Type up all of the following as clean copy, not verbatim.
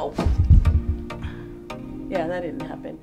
Whoa. Yeah, that didn't happen.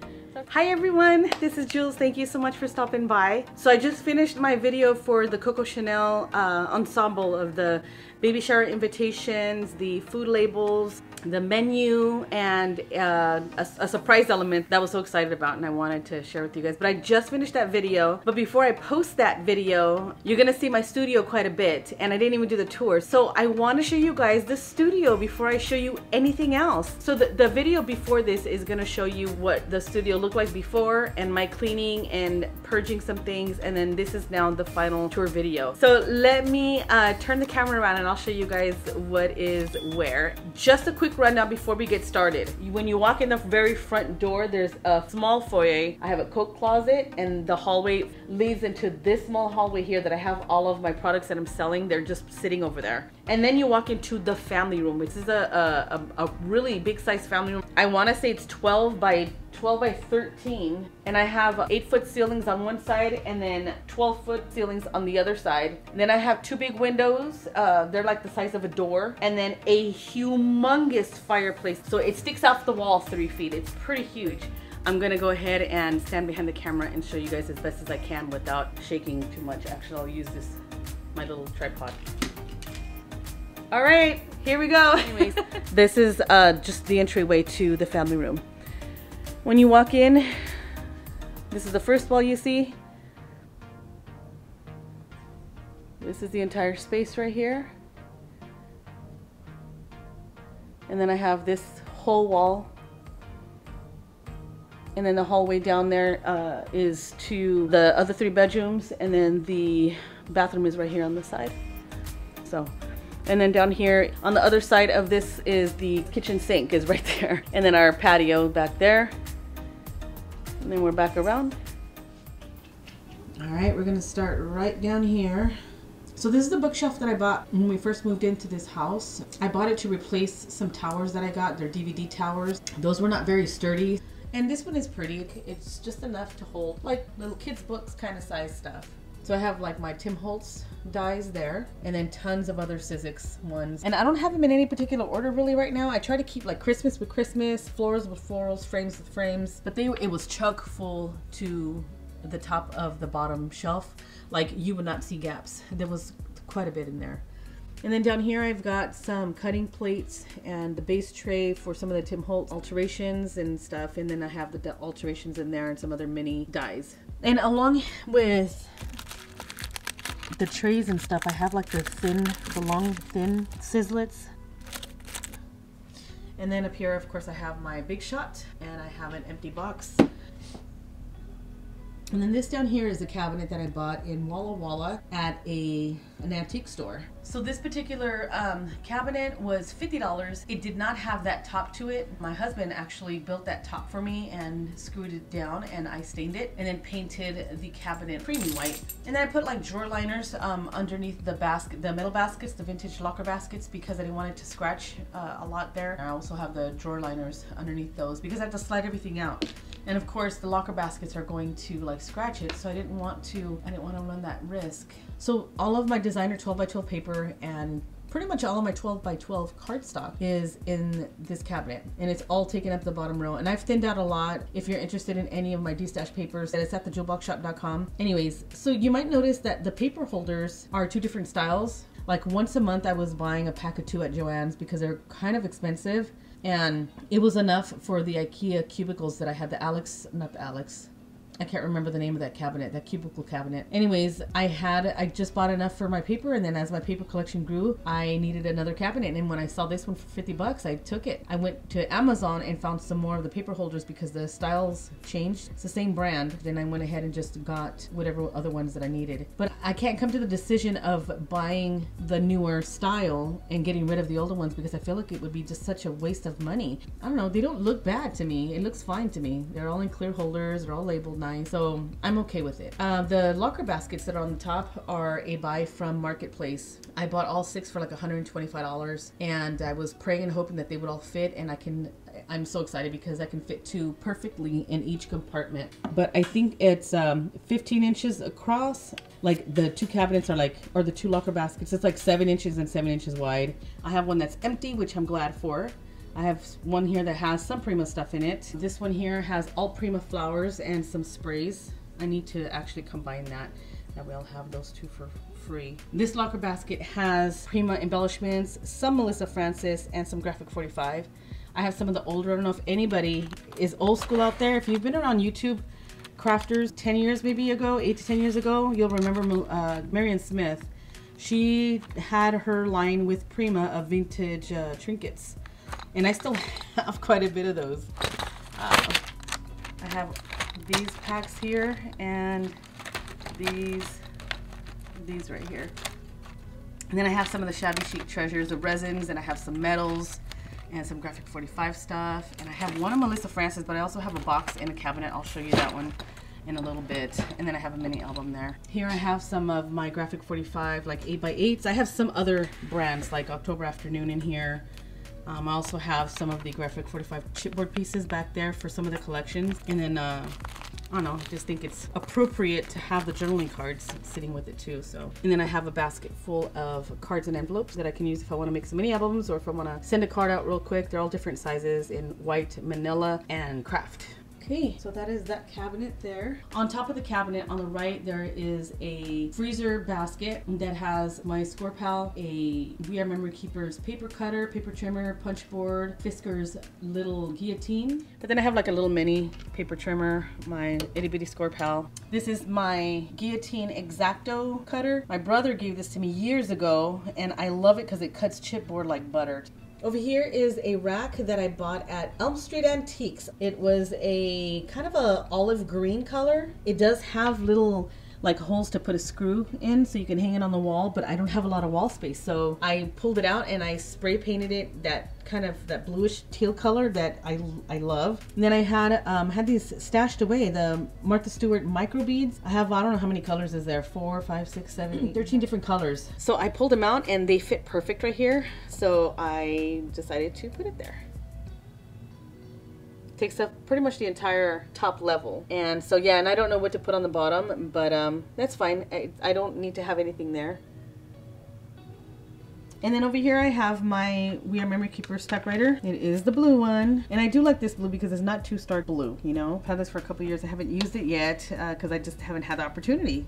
Hi everyone, this is Jules. Thank you so much for stopping by. So I just finished my video for the Coco Chanel ensemble of the baby shower invitations, the food labels, the menu, and a surprise element that I was so excited about and I wanted to share with you guys. But I just finished that video. But before I post that video, you're gonna see my studio quite a bit, and I didn't even do the tour. So I want to show you guys the studio before I show you anything else. So the video before this is gonna show you what the studio looked like before and my cleaning and purging some things, and then this is now the final tour video. So let me turn the camera around and I'll show you guys what is where. Just a quick rundown before we get started. When you walk in the very front door, there's a small foyer. I have a coat closet, and the hallway leads into this small hallway here that I have all of my products that I'm selling. They're just sitting over there. And then you walk into the family room, which is a really big size family room. I want to say it's 12 by 13, and I have 8-foot ceilings on one side and then 12-foot ceilings on the other side. And then I have 2 big windows, they're like the size of a door, and then a humongous fireplace, so it sticks off the wall 3 feet. It's pretty huge. I'm gonna go ahead and stand behind the camera and show you guys as best as I can without shaking too much. Actually, I'll use this, my little tripod. All right, here we go. Anyways, this is just the entryway to the family room. When you walk in, this is the first wall you see. This is the entire space right here. And then I have this whole wall. And then the hallway down there is to the other 3 bedrooms, and then the bathroom is right here on the side. So, and then down here on the other side of this is the kitchen sink is right there. And then our patio back there. And then we're back around. All right, we're gonna start right down here. So this is the bookshelf that I bought when we first moved into this house. I bought it to replace some towers that I got. They're DVD towers. Those were not very sturdy. And this one is pretty. It's just enough to hold like little kids' books kind of size stuff. So I have like my Tim Holtz dies there, and then tons of other Sizzix ones. And I don't have them in any particular order really right now. I try to keep like Christmas with Christmas, florals with florals, frames with frames. But it was chock full to the top of the bottom shelf. Like you would not see gaps. There was quite a bit in there. And then down here I've got some cutting plates and the base tray for some of the Tim Holtz alterations and stuff. And then I have the alterations in there and some other mini dies. And along with the trays and stuff, I have like the long thin sizzlets. And then up here, of course, I have my Big Shot, and I have an empty box. And then this down here is a cabinet that I bought in Walla Walla at an antique store. So this particular cabinet was $50. It did not have that top to it. My husband actually built that top for me and screwed it down, and I stained it and then painted the cabinet creamy white. And then I put like drawer liners underneath the basket, the metal baskets, the vintage locker baskets, because I didn't want it to scratch a lot there. I also have the drawer liners underneath those because I have to slide everything out. And of course the locker baskets are going to like scratch it, so I didn't want to run that risk. So all of my designer 12 by 12 paper and pretty much all of my 12 by 12 cardstock is in this cabinet, and it's all taken up the bottom row. And I've thinned out a lot. If you're interested in any of my de-stash papers, it's at thejuleboxshop.com. Anyways, so you might notice that the paper holders are 2 different styles. Like once a month I was buying a pack of 2 at Joann's because they're kind of expensive. And it was enough for the IKEA cubicles that I had, I can't remember the name of that cabinet, that cubicle cabinet. Anyways, I just bought enough for my paper, and then as my paper collection grew, I needed another cabinet. And when I saw this one for 50 bucks, I took it. I went to Amazon and found some more of the paper holders because the styles changed. It's the same brand. Then I went ahead and just got whatever other ones that I needed. But I can't come to the decision of buying the newer style and getting rid of the older ones because I feel like it would be just such a waste of money. I don't know, they don't look bad to me. It looks fine to me. They're all in clear holders, they're all labeled nice. So I'm okay with it. The locker baskets that are on the top are a buy from Marketplace. I bought all 6 for like $125, and I was praying and hoping that they would all fit, and I'm so excited because I can fit 2 perfectly in each compartment. But I think it's 15 inches across. Like the 2 cabinets are like, or the 2 locker baskets, it's like 7 inches and 7 inches wide. I have one that's empty, which I'm glad for. I have one here that has some Prima stuff in it. This one here has all Prima flowers and some sprays. I need to actually combine that. That way I'll have those two for free. This locker basket has Prima embellishments, some Melissa Francis, and some Graphic 45. I have some of the older, I don't know if anybody is old school out there. If you've been around YouTube crafters 10 years maybe ago, 8 to 10 years ago, you'll remember Marian Smith. She had her line with Prima of vintage trinkets. And I still have quite a bit of those. I have these packs here and these right here. And then I have some of the Shabby Chic treasures, the resins, and I have some metals and some Graphic 45 stuff. And I have one of Melissa Francis, but I also have a box in a cabinet. I'll show you that one in a little bit. And then I have a mini album there. Here I have some of my Graphic 45 like 8x8s. I have some other brands like October Afternoon in here. I also have some of the Graphic 45 chipboard pieces back there for some of the collections. And then, I don't know, I just think it's appropriate to have the journaling cards sitting with it too. So, and then I have a basket full of cards and envelopes that I can use if I want to make some mini albums or if I want to send a card out real quick. They're all different sizes in white, manila, and craft. Okay, so that is that cabinet there. On top of the cabinet on the right, there is a freezer basket that has my Score Pal, a We Are Memory Keepers paper cutter, paper trimmer, punch board, Fisker's little guillotine. But then I have like a little mini paper trimmer, my itty bitty Score Pal. This is my guillotine X-Acto cutter. My brother gave this to me years ago and I love it because it cuts chipboard like butter. Over here is a rack that I bought at Elm Street Antiques. It was a kind of a olive green color. It does have little like holes to put a screw in so you can hang it on the wall, but I don't have a lot of wall space. So I pulled it out and I spray painted it that kind of that bluish teal color that I love. And then I had these stashed away, the Martha Stewart micro beads. I have, I don't know how many colors is there, 4, 5, 6, 7, 8, 13 different colors. So I pulled them out and they fit perfect right here. So I decided to put it there. Takes up pretty much the entire top level. And so yeah, and I don't know what to put on the bottom, but that's fine. I don't need to have anything there. And then over here I have my We Are Memory Keepers typewriter. It is the blue one. And I do like this blue because it's not too stark blue, you know. I've had this for a couple years. I haven't used it yet because I just haven't had the opportunity.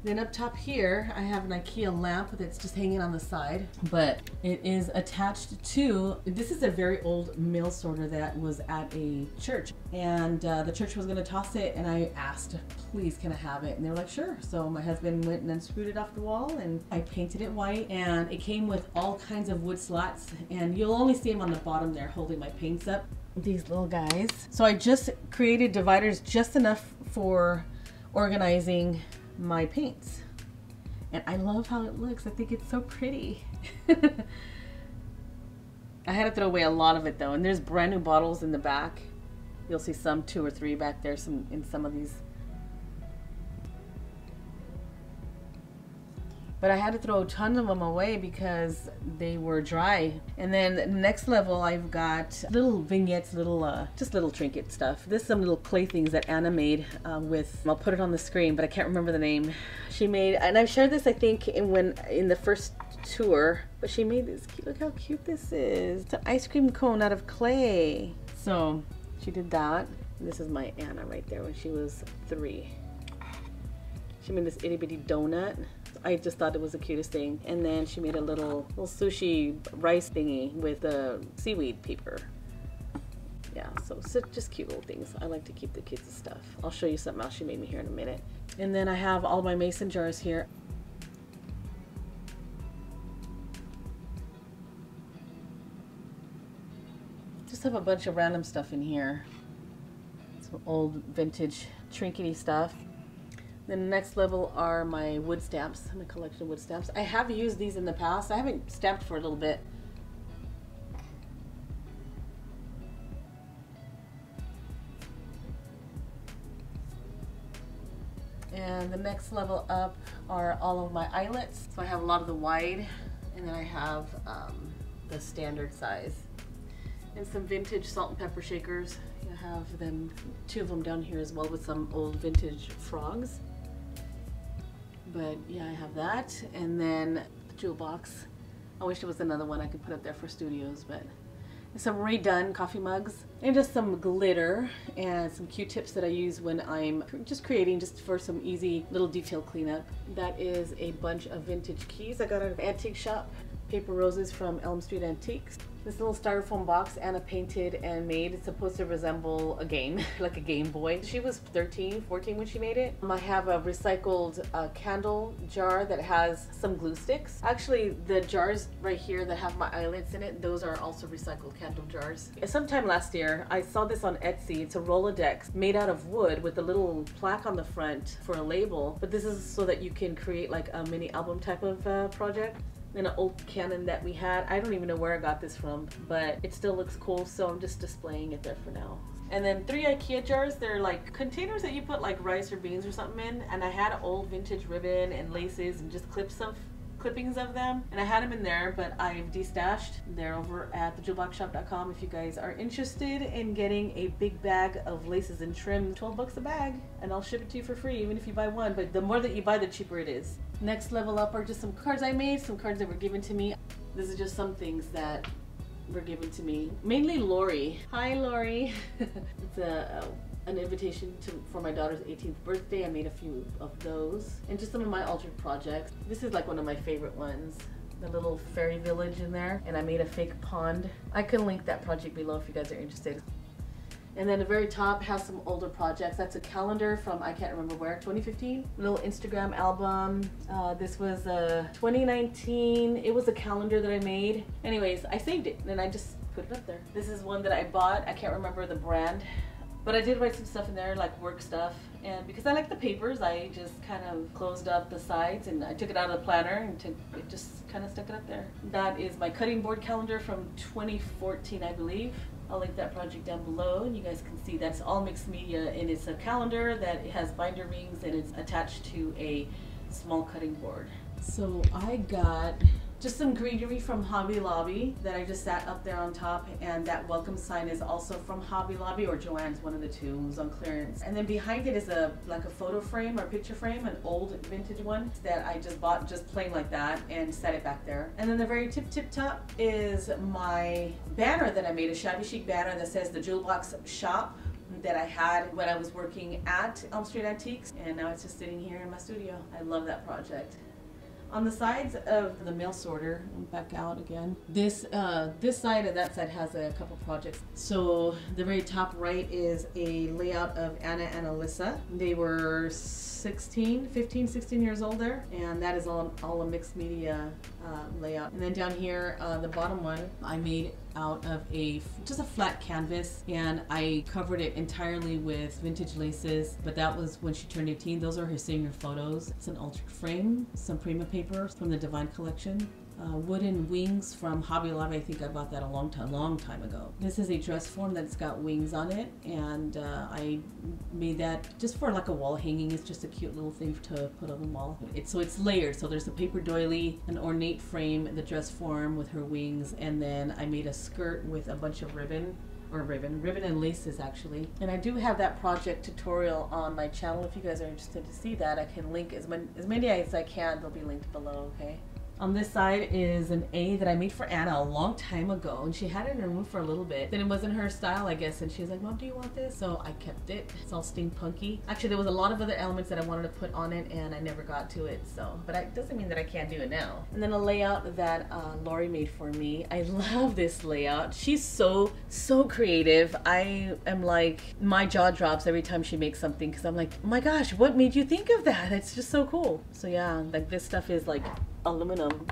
Then up top here, I have an IKEA lamp that's just hanging on the side, but it is attached to, this is a very old mail sorter that was at a church, and the church was gonna toss it, and I asked, please, can I have it? And they were like, sure. So my husband went and unscrewed it off the wall, and I painted it white, and it came with all kinds of wood slats, and you'll only see them on the bottom there holding my paints up. These little guys. So I just created dividers just enough for organizing my paints, and I love how it looks. I think it's so pretty. I had to throw away a lot of it though, and there's brand new bottles in the back. You'll see some 2 or 3 back there, some in some of these. But I had to throw tons of them away because they were dry. And then the next level, I've got little vignettes, just little trinket stuff. This is some little clay things that Anna made with, I'll put it on the screen, but I can't remember the name. She made, and I've shared this I think in the first tour, but she made this cute, look how cute this is. It's an ice cream cone out of clay. So she did that. And this is my Anna right there when she was 3. She made this itty bitty donut. I just thought it was the cutest thing. And then she made a little sushi rice thingy with the seaweed paper. Yeah, so just cute little things. I like to keep the kids' stuff. I'll show you something else she made me here in a minute. And then I have all my mason jars here. Just have a bunch of random stuff in here. Some old vintage trinkety stuff. Then the next level are my wood stamps, my collection of wood stamps. I have used these in the past. I haven't stamped for a little bit. And the next level up are all of my eyelets. So I have a lot of the wide, and then I have the standard size. And some vintage salt and pepper shakers. I have them, 2 of them down here as well with some old vintage frogs. But yeah, I have that. And then the jewel box. I wish there was another one I could put up there for studios, but some redone coffee mugs, and just some glitter and some Q-tips that I use when I'm just creating, just for some easy little detail cleanup. That is a bunch of vintage keys I got at an antique shop. Paper roses from Elm Street Antiques. This little styrofoam box Anna painted and made. It's supposed to resemble a game, like a Game Boy. She was 13, 14 when she made it. I have a recycled candle jar that has some glue sticks. Actually, the jars right here that have my eyelets in it, those are also recycled candle jars. Sometime last year, I saw this on Etsy. It's a Rolodex made out of wood with a little plaque on the front for a label. But this is so that you can create like a mini album type of project. And an old Canon that we had. I don't even know where I got this from, but it still looks cool, so I'm just displaying it there for now. And then 3 IKEA jars. They're like containers that you put like rice or beans or something in, and I had old vintage ribbon and laces and just clippings of them, and I had them in there, but I've destashed. They're over at thejuleboxshop.com if you guys are interested in getting a big bag of laces and trim. 12 bucks a bag, and I'll ship it to you for free even if you buy one, but the more that you buy, the cheaper it is. Next level up are just some cards I made, some cards that were given to me. This is just some things that were given to me. Mainly Lori. Hi Lori. It's an invitation for my daughter's 18th birthday. I made a few of those. And just some of my altered projects. This is like one of my favorite ones. The little fairy village in there. And I made a fake pond. I can link that project below if you guys are interested. And then the very top has some older projects. That's a calendar from, I can't remember where, 2015? A little Instagram album. This was 2019. It was a calendar that I made. Anyways, I saved it and I just put it up there. This is one that I bought. I can't remember the brand, but I did write some stuff in there, like work stuff. And because I like the papers, I just kind of closed up the sides and I took it out of the planner and it just kind of stuck it up there. That is my cutting board calendar from 2014, I believe. I'll link that project down below and you guys can see that's all mixed media, and it's a calendar that has binder rings and it's attached to a small cutting board. So I got just some greenery from Hobby Lobby that I just sat up there on top, and that welcome sign is also from Hobby Lobby or Joann's, one of the two. It was on clearance. And then behind it is like a photo frame or picture frame, an old vintage one that I just bought just plain like that and set it back there. And then the very tip top is my banner that I made, a shabby chic banner that says the Jewel Box Shop, that I had when I was working at Elm Street Antiques, and now it's just sitting here in my studio. I love that project. On the sides of the mail sorter, back out again, this side and that side has a couple projects. So the very top right is a layout of Anna and Alyssa. They were 15, 16 years old there, and that is all a mixed media layout. And then down here, the bottom one, I made out of just a flat canvas, and I covered it entirely with vintage laces, but that was when she turned 18. Those are her senior photos. It's an altered frame, some Prima paper from the Divine Collection. Wooden wings from Hobby Lobby. I think I bought that a long time ago. This is a dress form that's got wings on it, and I made that just for like a wall hanging. It's just a cute little thing to put on the wall. So it's layered. So there's a paper doily, an ornate frame, the dress form with her wings, and then I made a skirt with a bunch of ribbon and laces actually. And I do have that project tutorial on my channel. If you guys are interested to see that, I can link as many as I can. They'll be linked below, okay? On this side is an A that I made for Anna a long time ago, and she had it in her room for a little bit. Then it wasn't her style, I guess, and she was like, Mom, do you want this? So I kept it. It's all steampunky. Actually, there was a lot of other elements that I wanted to put on it, and I never got to it, so. But it doesn't mean that I can't do it now. And then a layout that Lori made for me. I love this layout. She's so creative. I am like, my jaw drops every time she makes something, because I'm like, oh my gosh, what made you think of that? It's just so cool. So yeah, like this stuff is like aluminum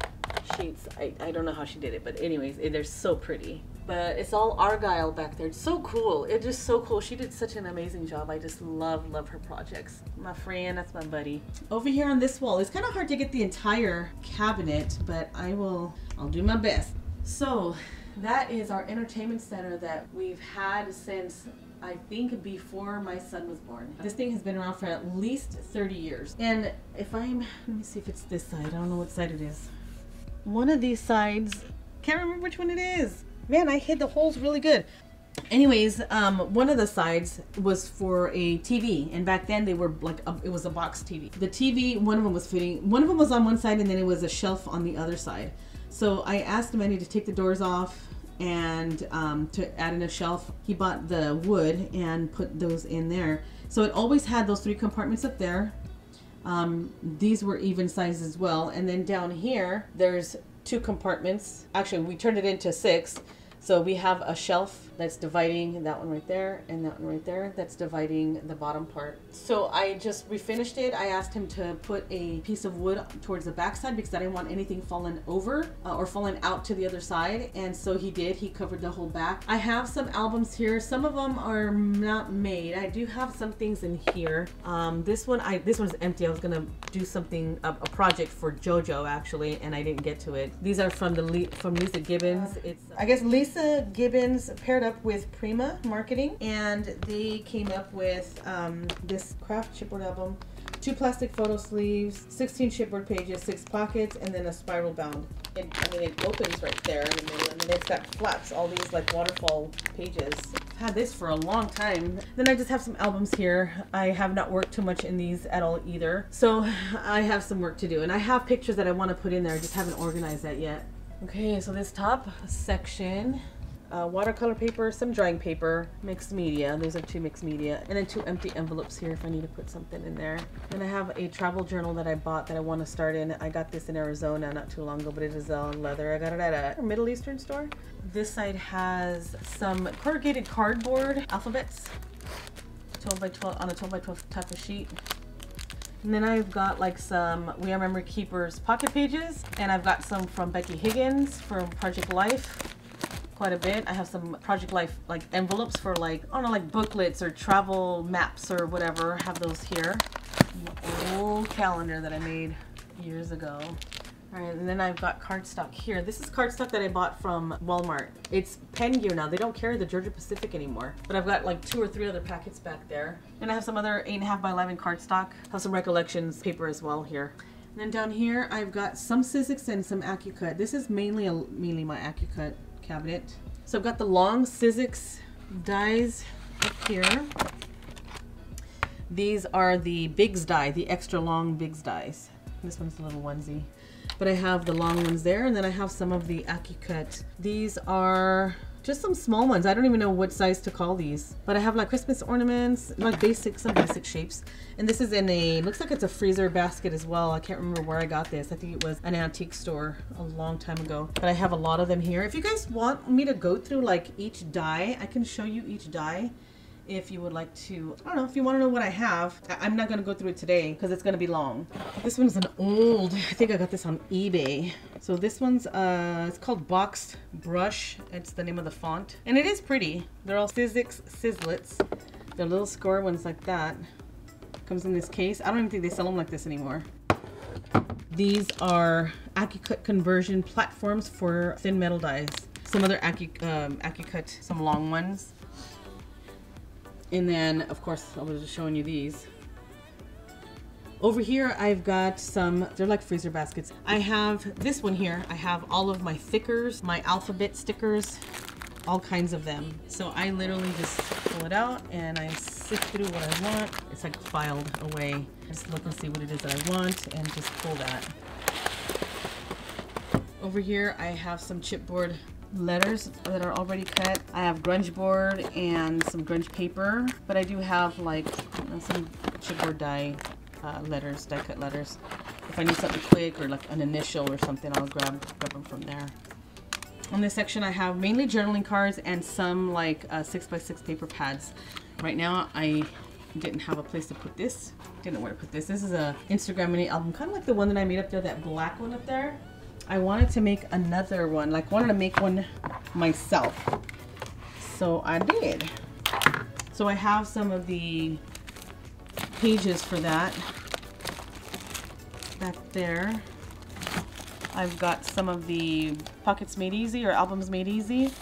sheets. I don't know how she did it, but anyways, they're so pretty. But it's all argyle back there. It's so cool. It's just so cool. She did such an amazing job. I just love her projects. My friend, that's my buddy. Over here on this wall, it's kind of hard to get the entire cabinet, but I'll do my best. So that is our entertainment center that we've had since I think before my son was born. This thing has been around for at least 30 years. And let me see if it's this side. I don't know what side it is. One of these sides, can't remember which one it is. Man, I hid the holes really good. Anyways, one of the sides was for a TV, and back then they were like, it was a box TV. The TV, one of them was on one side, and then it was a shelf on the other side. So I asked Manny to take the doors off and to add in a shelf, he bought the wood and put those in there. So it always had those 3 compartments up there. These were even sized as well. And then down here, there's 2 compartments. Actually, we turned it into 6. So we have a shelf that's dividing that one right there and that one right there. That's dividing the bottom part. So I just refinished it. I asked him to put a piece of wood towards the back side because I didn't want anything falling over or falling out to the other side. And so he did. He covered the whole back. I have some albums here. Some of them are not made. I do have some things in here. This one's empty. I was gonna do something, a project for JoJo actually, and I didn't get to it. These are from Lisa Gibbons. It's I guess Lisa Gibbons paired up with Prima Marketing, and they came up with this craft chipboard album, 2 plastic photo sleeves, 16 chipboard pages, 6 pockets, and then a spiral bound. I mean, it opens right there in the middle, and then it's got flaps, all these like waterfall pages. I've had this for a long time. Then I just have some albums here. I have not worked too much in these at all either, so I have some work to do, and I have pictures that I want to put in there. I just haven't organized that yet. Okay, so this top section, watercolor paper, some drawing paper, mixed media. Those are 2 mixed media. And then 2 empty envelopes here if I need to put something in there. Then I have a travel journal that I bought that I want to start in. I got this in Arizona not too long ago, but it is leather. I got it at a Middle Eastern store. This side has some corrugated cardboard alphabets, 12 by 12 on a 12 by 12 type of sheet. And then I've got like some We Are Memory Keepers pocket pages, and I've got some from Becky Higgins from Project Life, quite a bit. I have some Project Life like envelopes for like, I don't know, like booklets or travel maps or whatever. I have those here. An old calendar that I made years ago. All right, and then I've got cardstock here. This is cardstock that I bought from Walmart. It's Pen Gear now. They don't carry the Georgia Pacific anymore. But I've got like 2 or 3 other packets back there. And I have some other 8.5 by 11 cardstock. I have some Recollections paper as well here. And then down here, I've got some Sizzix and some AccuCut. This is mainly my AccuCut cabinet. So I've got the long Sizzix dies up here. These are the Biggs die, the extra long Biggs dies. This one's a little onesie. But I have the long ones there, and then I have some of the AccuCut. These are just some small ones. I don't even know what size to call these. But I have like Christmas ornaments, like some basic shapes. And this is in a, looks like it's a freezer basket as well. I can't remember where I got this. I think it was an antique store a long time ago. But I have a lot of them here. If you guys want me to go through like each die, I can show you each die. If you would like to, I don't know, if you want to know what I have. I'm not going to go through it today because it's going to be long. This one's an old, I think I got this on eBay. So this one's, it's called Boxed Brush. It's the name of the font. And it is pretty. They're all Sizzix Sizzlets. They're little square ones like that. Comes in this case. I don't even think they sell them like this anymore. These are AccuCut conversion platforms for thin metal dies. Some other AccuCut, some long ones. And then, of course, I was just showing you these. Over here, I've got some, they're like freezer baskets. I have this one here. I have all of my thickers, my alphabet stickers, all kinds of them. So I literally just pull it out and I sift through what I want. It's like filed away. I just look and see what it is that I want and just pull that. Over here, I have some chipboard letters that are already cut. I have grunge board and some grunge paper, but I do have like some chipboard die letters, die cut letters. If I need something quick or like an initial or something, I'll grab them from there. On this section, I have mainly journaling cards and some like 6x6 paper pads. Right now, I didn't have a place to put this. Didn't know where to put this. This is a Instagram mini album, kind of like the one that I made up there, that black one up there. I wanted to make another one, like wanted to make one myself. So I did. So I have some of the pages for that back there. I've got some of the Pockets Made Easy or Albums Made Easy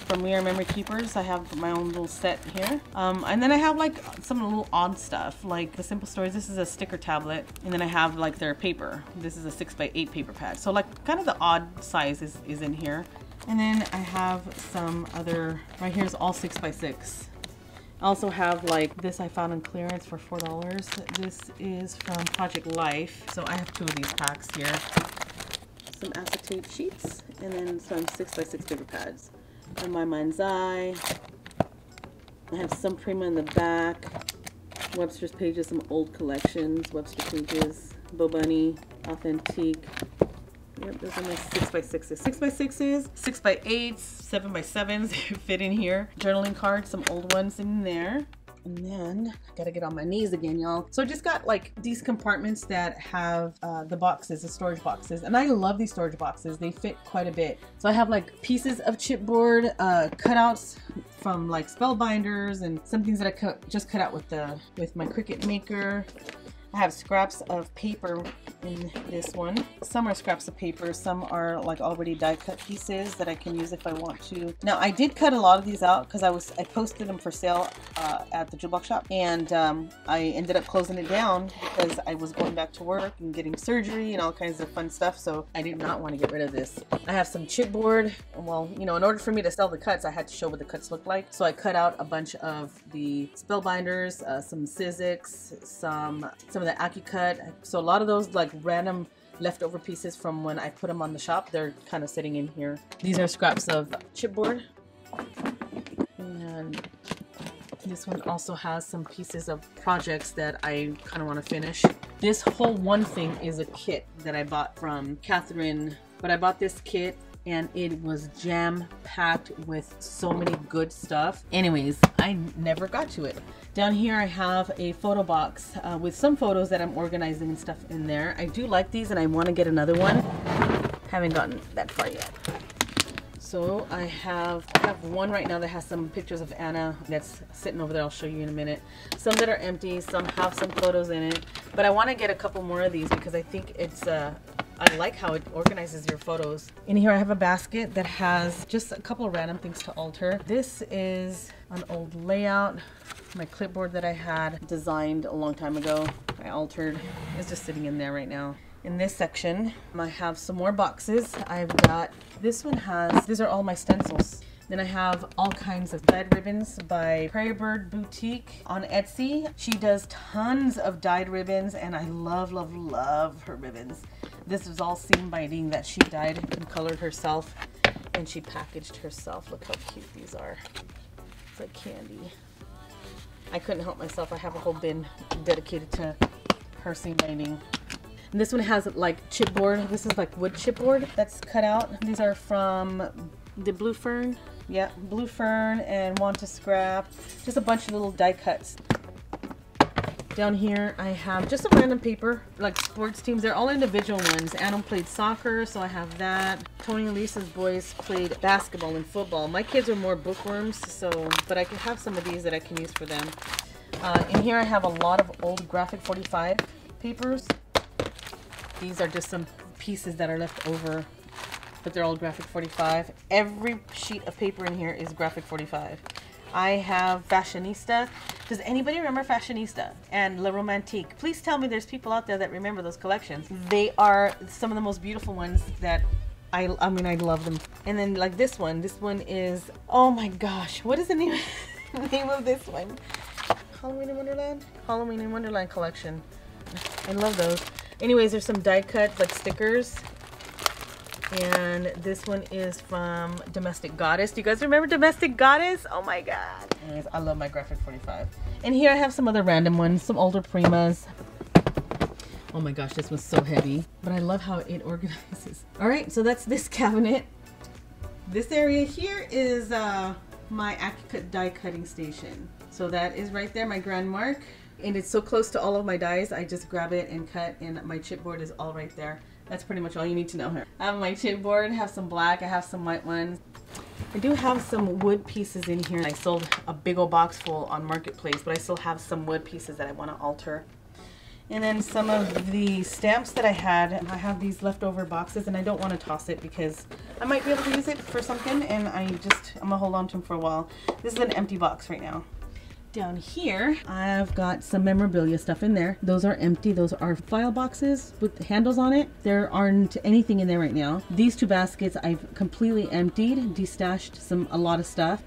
from We Are Memory Keepers. I have my own little set here. And then I have like some little odd stuff, like the Simple Stories. This is a sticker tablet. And then I have like their paper. This is a 6x8 paper pad. So like kind of the odd size is in here. And then I have some other, right here is all 6x6. I also have like this I found on clearance for $4. This is from Project Life. So I have 2 of these packs here. Some acetate sheets And then some 6x6 paper pads. And my mind's eye. I have some Prima in the back. Webster's pages, some old collections. Webster pages, Bo Bunny, Authentique. Yep, those are my 6x6s. 6x6s, 6x8s, 7x7s fit in here. Journaling cards, some old ones in there. And then I gotta get on my knees again, y'all. So I just got like these compartments that have the boxes, the storage boxes. And I love these storage boxes. They fit quite a bit. So I have like pieces of chipboard, cutouts from like spellbinders, and some things that I just cut out with my Cricut Maker. I have scraps of paper in this one. Some are scraps of paper, some are like already die cut pieces that I can use if I want to. Now I did cut a lot of these out because I posted them for sale at the Jewel Box shop, and I ended up closing it down because I was going back to work and getting surgery and all kinds of fun stuff, so I did not want to get rid of this. I have some chipboard. Well, you know, in order for me to sell the cuts, I had to show what the cuts look like, so I cut out a bunch of the spellbinders, some Sizzix, some of the AccuCut. So a lot of those like random leftover pieces from when I put them on the shop, they're kind of sitting in here. These are scraps of chipboard, and this one also has some pieces of projects that I kind of want to finish. This whole one thing is a kit that I bought from Catherine, but I bought this kit and it was jam-packed with so many good stuff. Anyways, I never got to it. Down here I have a photo box with some photos that I'm organizing and stuff in there. I do like these and I want to get another one. Haven't gotten that far yet. So I have one right now that has some pictures of Anna that's sitting over there. I'll show you in a minute. Some that are empty, some have some photos in it. But I want to get a couple more of these because I think it's I like how it organizes your photos. In here I have a basket that has just a couple of random things to alter. This is an old layout. My clipboard that I had designed a long time ago, I altered. It's just sitting in there right now. In this section, I have some more boxes. I've got, this one has, these are all my stencils. Then I have all kinds of dyed ribbons by Prairie Bird Boutique on Etsy. She does tons of dyed ribbons and I love, love, love her ribbons. This is all seam binding that she dyed and colored herself, and she packaged herself. Look how cute these are. It's like candy. I couldn't help myself. I have a whole bin dedicated to her seam binding. And this one has like chipboard. This is like wood chipboard that's cut out. These are from the Blue Fern. Yeah, Blue Fern and Want to Scrap. Just a bunch of little die cuts. Down here I have just some random paper, like sports teams. They're all individual ones. Adam played soccer, so I have that. Tony and Lisa's boys played basketball and football. My kids are more bookworms, so, but I can have some of these that I can use for them. In here I have a lot of old graphic 45 papers. These are just some pieces that are left over, but they're all graphic 45. Every sheet of paper in here is graphic 45. I have Fashionista. Does anybody remember Fashionista and La Romantique? Please tell me there's people out there that remember those collections. They are some of the most beautiful ones that I mean, I love them. And then like this one is, oh my gosh, what is the name of this one? Halloween in Wonderland? Halloween in Wonderland collection. I love those. Anyways, there's some die cuts, like stickers. And this one is from Domestic Goddess. Do you guys remember Domestic Goddess? Oh my god. Anyways, I love my graphic 45. And here I have some other random ones, some older Primas. Oh my gosh, this one's so heavy. But I love how it organizes. Alright, so that's this cabinet. This area here is my AccuCut die cutting station. So that is right there, my grand mark. And it's so close to all of my dies, I just grab it and cut, and my chipboard is all right there. That's pretty much all you need to know here. I have my chipboard, I have some black, I have some white ones. I do have some wood pieces in here. I sold a big old box full on Marketplace, but I still have some wood pieces that I want to alter. And then some of the stamps that I had, I have these leftover boxes and I don't want to toss it because I might be able to use it for something, and I'm gonna hold on to them for a while. This is an empty box right now. Down here, I've got some memorabilia stuff in there. Those are empty. Those are file boxes with handles on it. There aren't anything in there right now. These two baskets I've completely emptied, destashed a lot of stuff.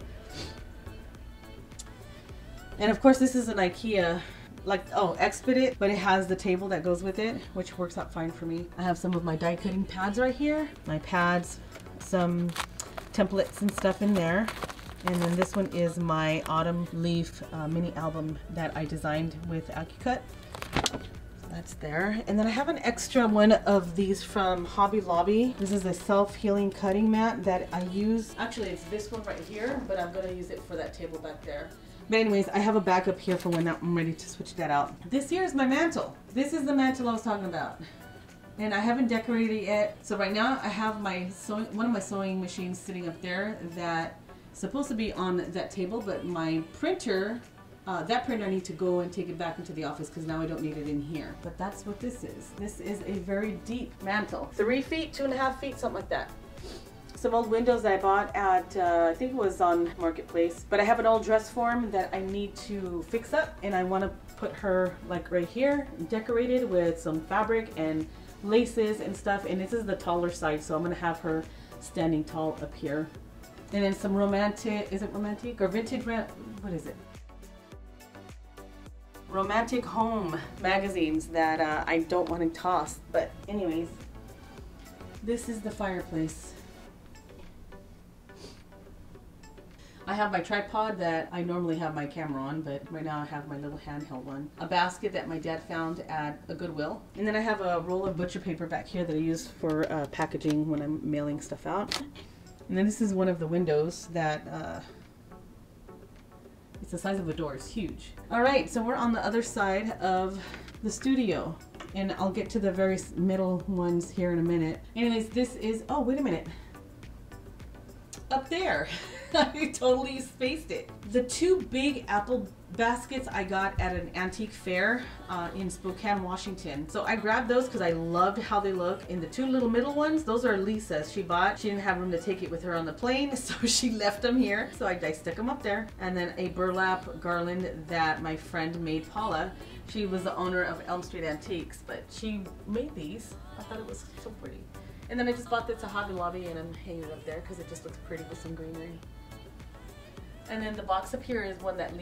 And of course, this is an IKEA, Expedit, but it has the table that goes with it, which works out fine for me. I have some of my die cutting pads right here. My pads, some templates and stuff in there. And then this one is my autumn leaf mini album that I designed with AccuCut. So that's there. And then I have an extra one of these from Hobby Lobby. This is a self-healing cutting mat that I use. Actually, it's this one right here, but I'm gonna use it for that table back there. But anyways, I have a backup here for when I'm ready to switch that out. This here is my mantle. This is the mantle I was talking about. And I haven't decorated it yet. So right now I have my one of my sewing machines sitting up there that supposed to be on that table, but my printer, that printer I need to go and take it back into the office because now I don't need it in here. But that's what this is. This is a very deep mantle. 3 feet, 2.5 feet, something like that. Some old windows that I bought at, I think it was on Marketplace. But I have an old dress form that I need to fix up, and I want to put her like right here, decorated with some fabric and laces and stuff. And this is the taller side, so I'm going to have her standing tall up here. And then some romantic, is it romantic or vintage, what is it? Romantic home magazines that I don't want to toss. But anyways, this is the fireplace. I have my tripod that I normally have my camera on, but right now I have my little handheld one. A basket that my dad found at a Goodwill. And then I have a roll of butcher paper back here that I use for packaging when I'm mailing stuff out. And then this is one of the windows that, it's the size of a door, it's huge. All right, so we're on the other side of the studio. And I'll get to the very middle ones here in a minute. Anyways, this is, oh, wait a minute. Up there. I totally spaced it. The 2 big apple baskets I got at an antique fair in Spokane, Washington. So I grabbed those because I loved how they look. And the 2 little middle ones, those are Lisa's. She bought. She didn't have room to take it with her on the plane, so she left them here. So I stuck them up there. And then a burlap garland that my friend made, Paula. She was the owner of Elm Street Antiques, but she made these. I thought it was so pretty. And then I just bought this at Hobby Lobby and I'm hanging it up there because it just looks pretty with some greenery. And then the box up here is one that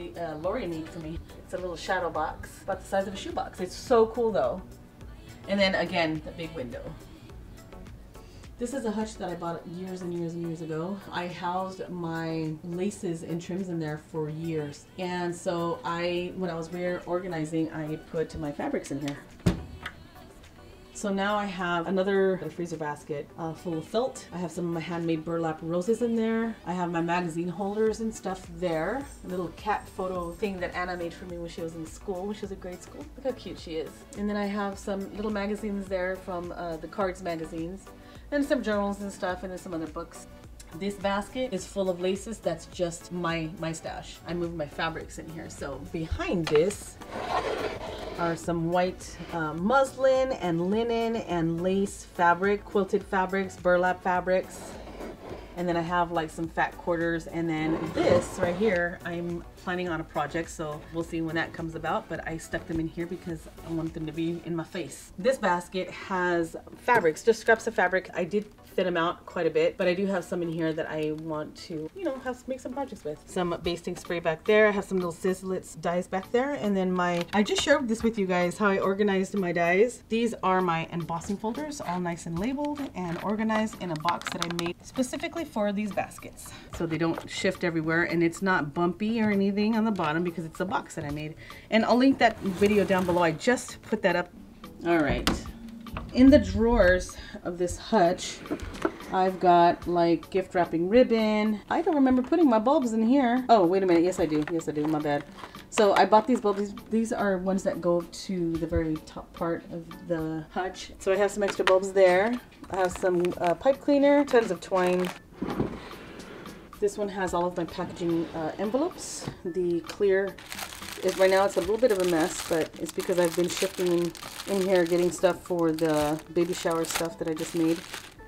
Lori made for me. It's a little shadow box, about the size of a shoebox. It's so cool though. And then again, the big window. This is a hutch that I bought years and years and years ago. I housed my laces and trims in there for years. And so when I was reorganizing, I put my fabrics in here. So now I have another freezer basket full of felt. I have some of my handmade burlap roses in there. I have my magazine holders and stuff there. A little cat photo thing that Anna made for me when she was in school, when she was in grade school. Look how cute she is. And then I have some little magazines there from the Cards magazines. And some journals and stuff, and then some other books. This basket is full of laces. That's just my stash. I moved my fabrics in here. So behind this are some white muslin and linen and lace fabric, quilted fabrics, burlap fabrics. And then I have like some fat quarters. And then this right here, I'm planning on a project, so we'll see when that comes about, but I stuck them in here because I want them to be in my face. This basket has fabrics, just scraps of fabric. I did thin them out quite a bit, but I do have some in here that I want to, you know, make some projects with. Some basting spray back there. I have some little Sizzlets dies back there. And then I just shared this with you guys, how I organized my dies. These are my embossing folders, all nice and labeled and organized in a box that I made specifically for these baskets. So they don't shift everywhere and it's not bumpy or anything on the bottom because it's a box that I made. And I'll link that video down below. I just put that up. All right. In the drawers of this hutch, I've got like gift wrapping ribbon. I don't remember putting my bulbs in here. Oh, wait a minute. Yes, I do. Yes, I do. My bad. So I bought these bulbs. These are ones that go to the very top part of the hutch. So I have some extra bulbs there. I have some pipe cleaner, tons of twine. This one has all of my packaging envelopes. The clear right now it's a little bit of a mess, but it's because I've been shifting in here, getting stuff for the baby shower stuff that I just made.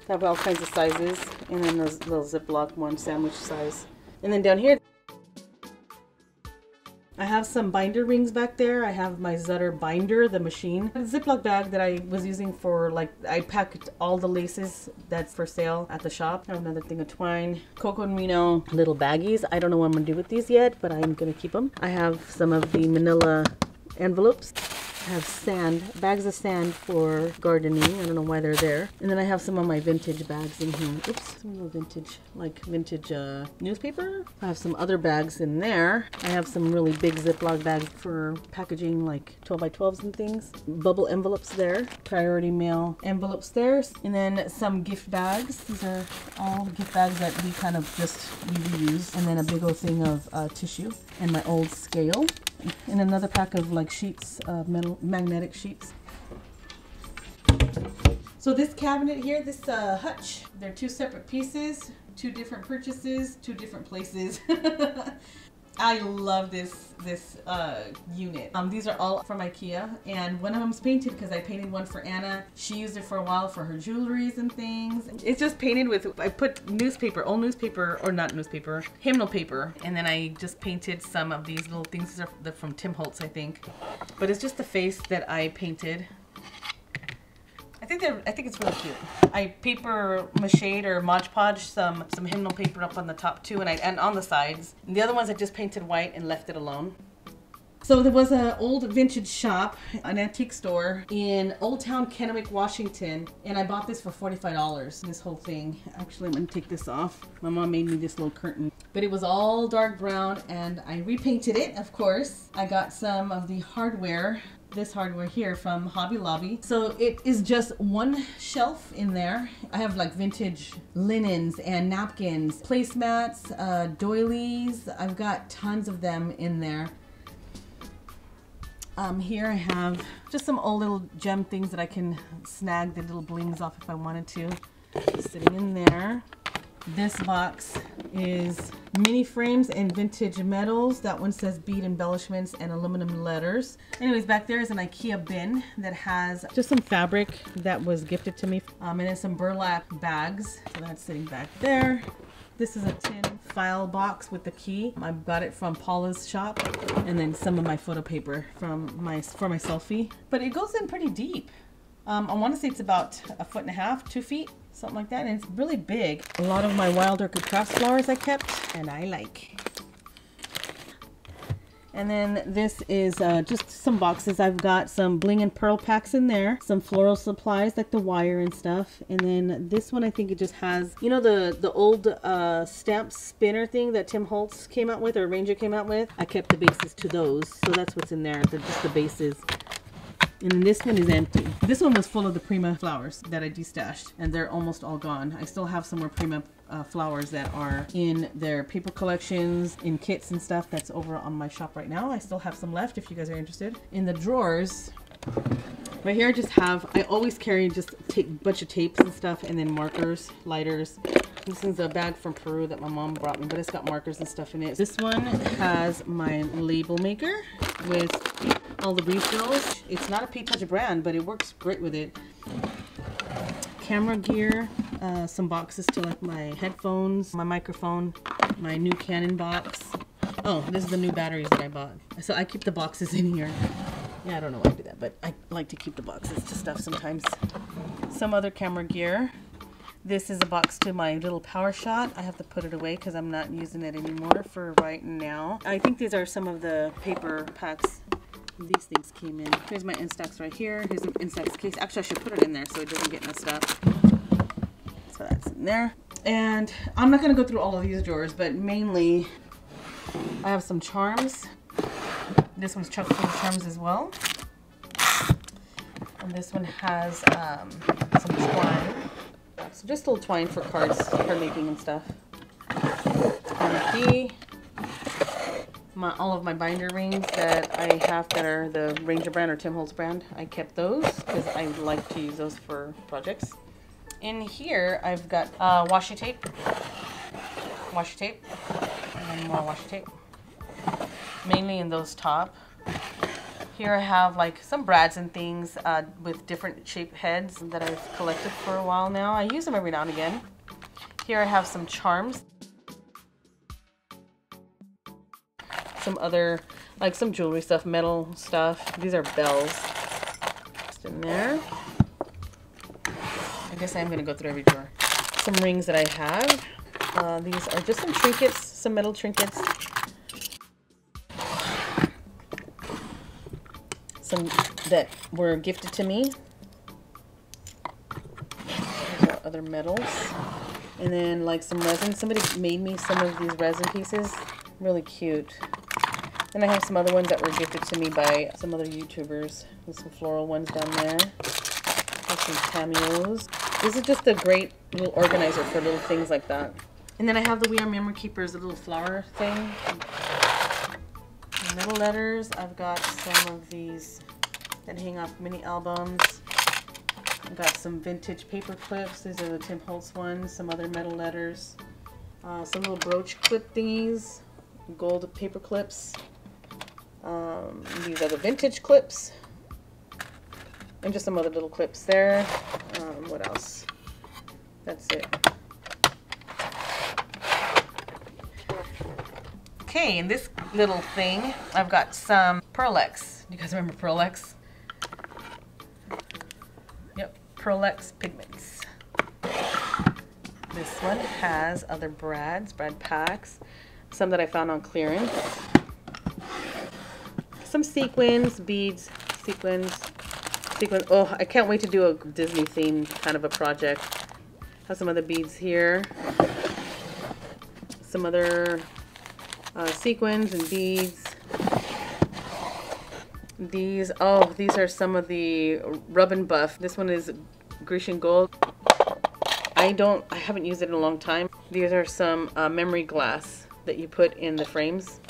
I have all kinds of sizes, and then those little Ziploc one sandwich size. And then down here, I have some binder rings back there. I have my Zutter binder, the machine. A Ziploc bag that I was using for, like, I packed all the laces that's for sale at the shop. I have another thing of twine. Coco and Reno little baggies. I don't know what I'm gonna do with these yet, but I'm gonna keep them. I have some of the manila envelopes. I have sand, bags of sand for gardening. I don't know why they're there. And then I have some of my vintage bags in here. Oops, some little vintage, like vintage newspaper. I have some other bags in there. I have some really big Ziploc bags for packaging, like 12 by 12s and things. Bubble envelopes there. Priority mail envelopes there. And then some gift bags. These are all gift bags that we kind of just reuse. And then a big old thing of tissue and my old scale. And another pack of like sheets, metal magnetic sheets. So this cabinet here, this hutch, they're two separate pieces, two different purchases, two different places. I love this unit. These are all from IKEA, and one of them's painted because I painted one for Anna. She used it for a while for her jewelries and things. It's just painted with, I put newspaper, old newspaper, or not newspaper, hymnal paper, and then I just painted some of these little things. These are from Tim Holtz, I think. But it's just the face that I painted. I think it's really cute. I paper mached or Mod Podge some hymnal paper up on the top too, and on the sides. And the other ones I just painted white and left it alone. So there was an old vintage shop, an antique store in Old Town Kennewick, Washington, and I bought this for $45. This whole thing. Actually, I'm gonna take this off. My mom made me this little curtain, but it was all dark brown, and I repainted it. Of course, I got some of the hardware. This hardware here from Hobby Lobby. So it is just one shelf in there. I have like vintage linens and napkins, placemats, doilies. I've got tons of them in there. Here I have just some old little gem things that I can snag the little blings off if I wanted to. Sitting in there. This box is mini frames and vintage metals. That one says bead embellishments and aluminum letters. Anyways, back there is an IKEA bin that has just some fabric that was gifted to me. And then some burlap bags. So that's sitting back there. This is a tin file box with the key. I got it from Paula's shop. And then some of my photo paper for my selfie. But it goes in pretty deep. I want to say it's about 1.5 feet, 2 feet. Something like that, and it's really big. A lot of my wild orchid crafts flowers I kept, and I like. And then this is just some boxes. I've got some bling and pearl packs in there, some floral supplies like the wire and stuff. And then this one, I think it just has, you know, the old stamp spinner thing that Tim Holtz came out with, or Ranger came out with. I kept the bases to those, so that's what's in there. Just the bases. And then this one is empty. This one was full of the Prima flowers that I destashed, and they're almost all gone. I still have some more Prima flowers that are in their paper collections, in kits and stuff. That's over on my shop right now. I still have some left if you guys are interested. In the drawers, right here I just have, I always carry just a bunch of tapes and stuff, and then markers, lighters. This is a bag from Peru that my mom brought me, but it's got markers and stuff in it. This one has my label maker with all the refills. It's not a P-Touch brand, but it works great with it. Camera gear, some boxes to like my headphones, my microphone, my new Canon box. Oh, this is the new batteries that I bought. So I keep the boxes in here. Yeah, I don't know why I do that, but I like to keep the boxes to stuff sometimes. Some other camera gear. This is a box to my little power shot. I have to put it away because I'm not using it anymore for right now. I think these are some of the paper packs. These things came in. Here's my Instax right here. Here's an Instax case. Actually, I should put it in there so it doesn't get messed up. So that's in there. And I'm not going to go through all of these drawers, but mainly I have some charms. This one's chock full of charms as well. And this one has some twine. So just a little twine for cards, card making and stuff. Key. All of my binder rings that I have that are the Ranger brand or Tim Holtz brand. I kept those because I like to use those for projects. In here, I've got washi tape, and more washi tape. Mainly in those top. Here I have like some brads and things with different shaped heads that I've collected for a while now. I use them every now and again. Here I have some charms. Some other, like some jewelry stuff, metal stuff. These are bells. Just in there. I guess I'm gonna go through every drawer. Some rings that I have. These are just some trinkets, some metal trinkets. Some that were gifted to me. These are other metals. And then like some resin. Somebody made me some of these resin pieces. Really cute. Then I have some other ones that were gifted to me by some other YouTubers. There's some floral ones down there. There's some cameos. This is just a great little organizer for little things like that. And then I have the We Are Memory Keepers, the little flower thing. Metal letters. I've got some of these that hang off mini albums. I've got some vintage paper clips. These are the Tim Holtz ones. Some other metal letters. Some little brooch clip thingies. Gold paper clips. These are the vintage clips. And just some other little clips there. What else? That's it. Okay, in this little thing, I've got some Pearl-Ex. You guys remember Pearl-Ex? Yep, Pearl-Ex pigments. This one has other brad packs. Some that I found on clearance. Some sequins, beads, sequins. Oh, I can't wait to do a Disney themed kind of a project. Have some other beads here. Some other sequins and beads. These are some of the Rub and Buff. This one is Grecian Gold. I haven't used it in a long time. These are some memory glass that you put in the frames.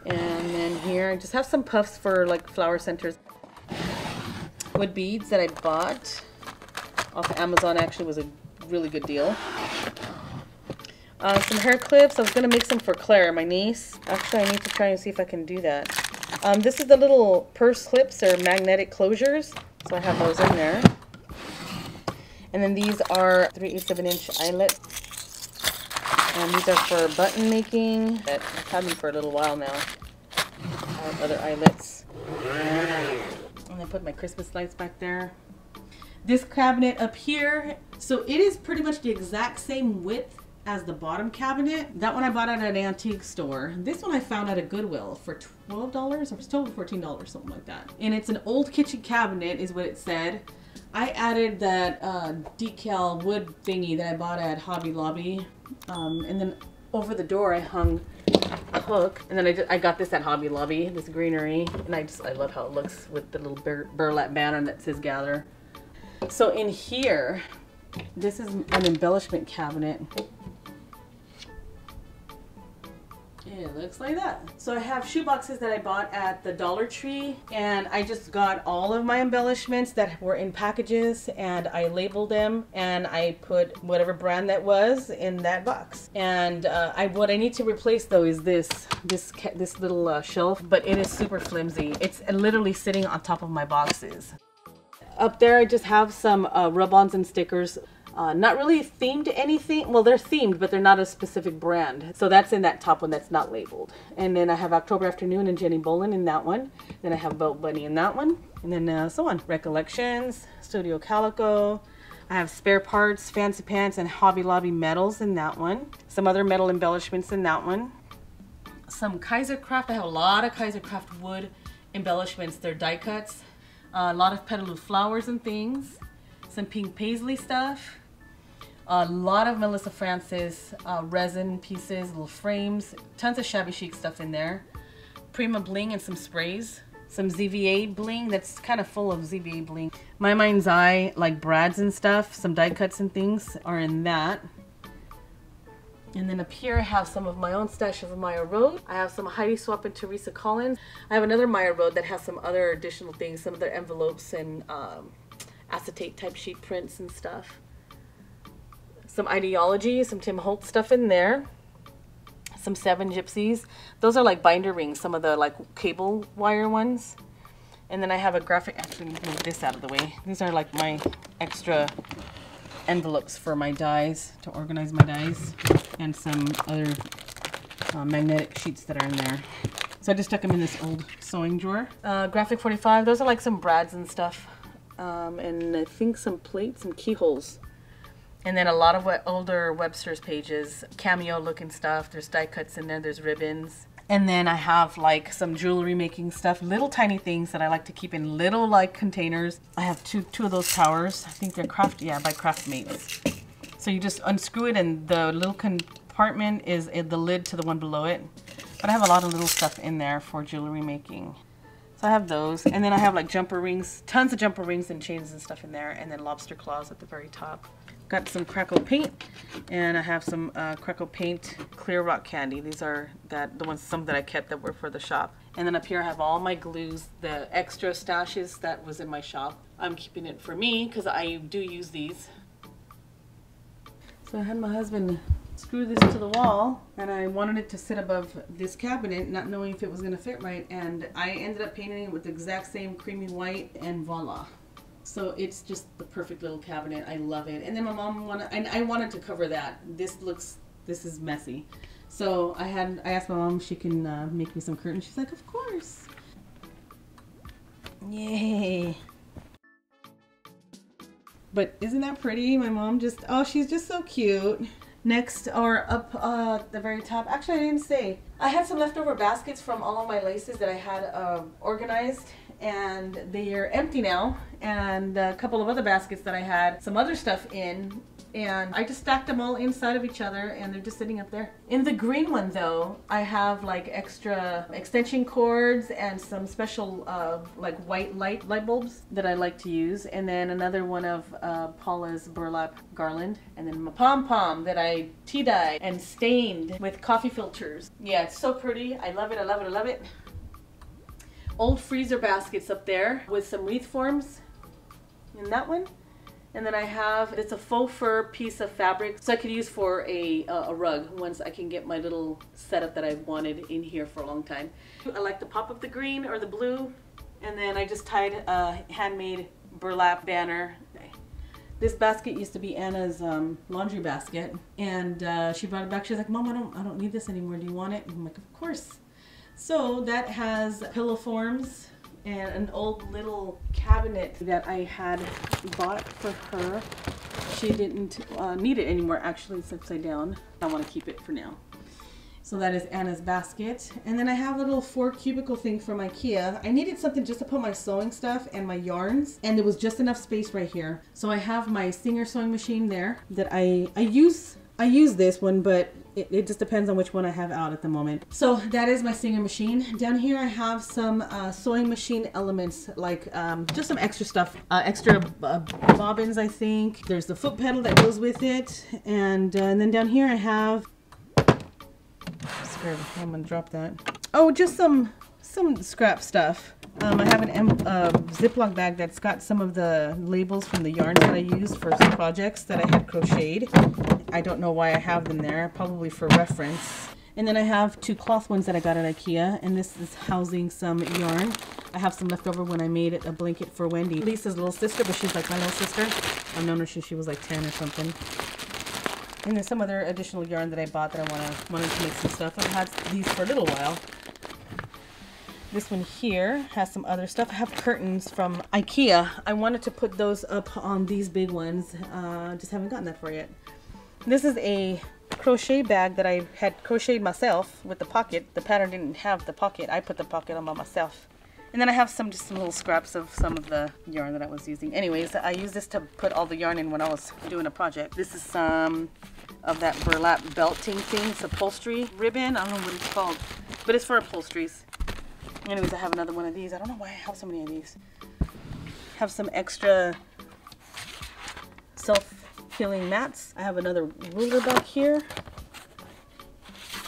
And then here I just have some puffs for like flower centers. Wood beads that I bought off of Amazon. Actually was a really good deal. Some hair clips. I was going to make some for Claire, my niece. Actually, I need to try and see if I can do that. This is the little purse clips or magnetic closures. So I have those in there. And then these are 3/8 of an inch eyelets. And these are for button making. I've had them for a little while now. I have other eyelets. And I put my Christmas lights back there. This cabinet up here, so it is pretty much the exact same width as the bottom cabinet. That one I bought at an antique store. This one I found at a Goodwill for $12 or still $14, something like that. And it's an old kitchen cabinet is what it said. I added that decal wood thingy that I bought at Hobby Lobby. And then over the door I hung a hook. And then I got this at Hobby Lobby, this greenery. And I love how it looks with the little burlap banner that says gather. So in here, this is an embellishment cabinet. It looks like that. So I have shoe boxes that I bought at the Dollar Tree, and I just got all of my embellishments that were in packages, and I labeled them, and I put whatever brand that was in that box. And what I need to replace though is this little shelf, but it is super flimsy. It's literally sitting on top of my boxes. Up there I just have some rub-ons and stickers. Not really themed to anything. Well, they're themed, but they're not a specific brand. So that's in that top one that's not labeled. And then I have October Afternoon and Jenny Bolin in that one. Then I have Boat Bunny in that one. And then so on. Recollections, Studio Calico. I have Spare Parts, Fancy Pants, and Hobby Lobby metals in that one. Some other metal embellishments in that one. Some Kaiser Craft. I have a lot of Kaiser Craft wood embellishments. They're die cuts. A lot of petaloo flowers and things. Some pink paisley stuff. A lot of Melissa Francis resin pieces, little frames, tons of shabby chic stuff in there. Prima bling and some sprays. Some ZVA bling that's kind of full of ZVA bling. My Mind's Eye, like brads and stuff, some die cuts and things are in that. And then up here I have some of my own stash of Maya Road. I have some Heidi Swap and Teresa Collins. I have another Maya Road that has some other additional things, some of their envelopes and acetate type sheet prints and stuff. Some Ideology, some Tim Holtz stuff in there. Some Seven Gypsies. Those are like binder rings, some of the like cable wire ones. And then I have a graphic, actually let me move this out of the way. These are like my extra envelopes for my dies, to organize my dies. And some other magnetic sheets that are in there. So I just stuck them in this old sewing drawer. Graphic 45, those are like some brads and stuff. And I think some plates and keyholes. And then a lot of older Webster's pages, cameo looking stuff. There's die cuts in there, there's ribbons. And then I have like some jewelry making stuff, little tiny things that I like to keep in little like containers. I have two of those towers. I think they're by Craftmates. So you just unscrew it and the little compartment is the lid to the one below it. But I have a lot of little stuff in there for jewelry making. So I have those. And then I have like jumper rings, tons of jumper rings and chains and stuff in there. And then lobster claws at the very top. Got some Crackle paint, and I have some Crackle paint clear rock candy. These are some that I kept that were for the shop. And then up here I have all my glues, the extra stashes that was in my shop. I'm keeping it for me because I do use these. So I had my husband screw this to the wall, and I wanted it to sit above this cabinet, not knowing if it was going to fit right. And I ended up painting it with the exact same creamy white, and voila. So it's just the perfect little cabinet. I love it. And then my mom I wanted to cover that. This is messy. So I asked my mom if she can make me some curtains. She's like, of course. Yay. But isn't that pretty? My mom she's just so cute. Next, or up at the very top, actually I didn't say. I had some leftover baskets from all of my laces that I had organized, and they are empty now, and a couple of other baskets that I had some other stuff in, and I just stacked them all inside of each other, and they're just sitting up there. In the green one though, I have like extra extension cords and some special like white light bulbs that I like to use, and then another one of Paula's burlap garland, and then my pom-pom that I tea-dyed and stained with coffee filters. Yeah, it's so pretty. I love it, I love it, I love it. Old freezer baskets up there with some wreath forms in that one. And then I have, it's a faux fur piece of fabric, so I could use for a rug once I can get my little setup that I've wanted in here for a long time. I like the pop of the green or the blue, and then I just tied a handmade burlap banner. This basket used to be Anna's laundry basket, and she brought it back. She's like, Mom, I don't need this anymore. Do you want it? I'm like, of course. So that has pillow forms and an old little cabinet that I had bought for her. She didn't need it anymore. Actually, it's upside down. I want to keep it for now. So that is Anna's basket. And then I have a little 4 cubicle thing from IKEA. I needed something just to put my sewing stuff and my yarns, and there was just enough space right here. So I have my Singer sewing machine there that I use this one, but it just depends on which one I have out at the moment. So that is my Singer machine. Down here I have some sewing machine elements, like just some extra stuff, extra bobbins, I think. There's the foot pedal that goes with it, and then down here I have, I'm gonna drop that. Oh, just some scrap stuff. I have an Ziploc bag that's got some of the labels from the yarns that I used for some projects that I had crocheted. I don't know why I have them there, probably for reference. And then I have 2 cloth ones that I got at IKEA, and this is housing some yarn. I have some leftover when I made a blanket for Wendy, Lisa's little sister, but she's like my little sister. I've known her since she was like 10 or something. And then some other additional yarn that I bought that I wanted to make some stuff. I've had these for a little while. This one here has some other stuff. I have curtains from IKEA. I wanted to put those up on these big ones. Just haven't gotten that far yet. This is a crochet bag that I had crocheted myself with the pocket. The pattern didn't have the pocket. I put the pocket on by myself. And then I have just some little scraps of some of the yarn that I was using. Anyways, I use this to put all the yarn in when I was doing a project. This is some of that burlap belting thing. It's upholstery ribbon. I don't know what it's called, but it's for upholsteries. Anyways, I have another one of these. I don't know why I have so many of these. Have some extra self-healing mats. I have another ruler back here.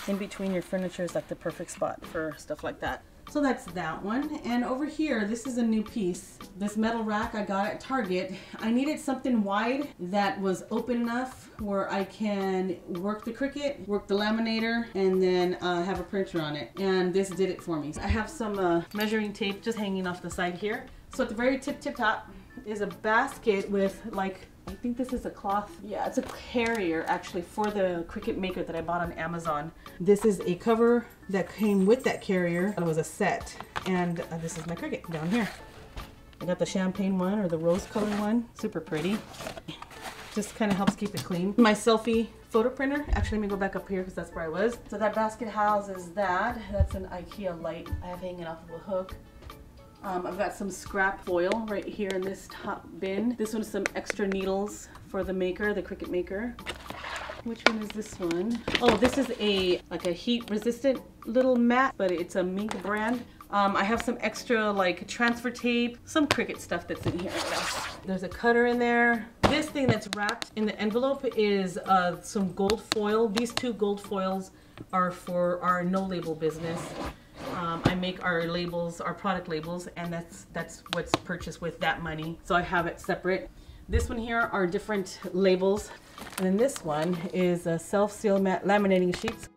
In between your furniture is like the perfect spot for stuff like that. So that's that one. And over here, this is a new piece. This metal rack I got at Target. I needed something wide that was open enough where I can work the Cricut, work the laminator, and then have a printer on it. And this did it for me. I have some measuring tape just hanging off the side here. So at the very tip top is a basket with like, I think this is a cloth. Yeah, it's a carrier actually for the Cricut maker that I bought on Amazon. This is a cover that came with that carrier. It was a set. And this is my Cricut down here. I got the champagne one or the rose color one. Super pretty. Just kind of helps keep it clean. My selfie photo printer. Actually, let me go back up here because that's where I was. So that basket houses that. That's an IKEA light I have hanging off of a hook. I've got some scrap foil right here in this top bin. This one's some extra needles for the maker, the Cricut maker. Which one is this one? Oh, this is like a heat resistant little mat, but it's a Mink brand. I have some extra like transfer tape, some Cricut stuff that's in here. There's a cutter in there. This thing that's wrapped in the envelope is some gold foil. These 2 gold foils are for our no label business. I make our labels, our product labels, and that's what's purchased with that money. So I have it separate. This one here are different labels. And then this one is a self-seal laminating sheets.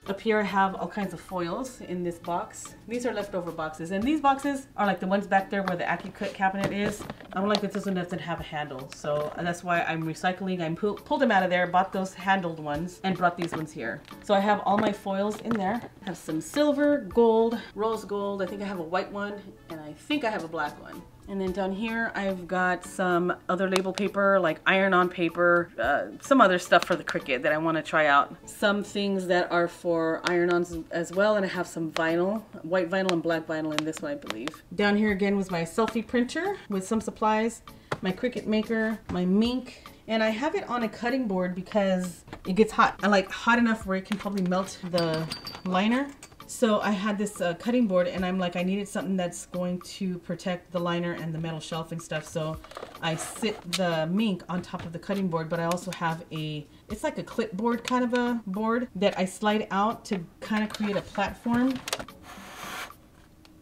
Up here I have all kinds of foils in this box. These are leftover boxes, and these boxes are like the ones back there where the AccuCut cabinet is. I don't like that this one doesn't have a handle, so that's why I'm recycling. I pulled them out of there, bought those handled ones, and brought these ones here. So I have all my foils in there. I have some silver, gold, rose gold. I think I have a white one, and I think I have a black one. And then down here, I've got some other label paper, like iron-on paper, some other stuff for the Cricut that I want to try out. Some things that are for iron-ons as well, and I have some vinyl, white vinyl and black vinyl in this one, I believe. Down here again was my selfie printer with some supplies, my Cricut maker, my Mink, and I have it on a cutting board because it gets hot. I like hot enough where it can probably melt the liner. So I had this cutting board, and I'm like, I needed something that's going to protect the liner and the metal shelf and stuff. So I sit the Mink on top of the cutting board, but I also have it's like a clipboard kind of a board that I slide out to kind of create a platform.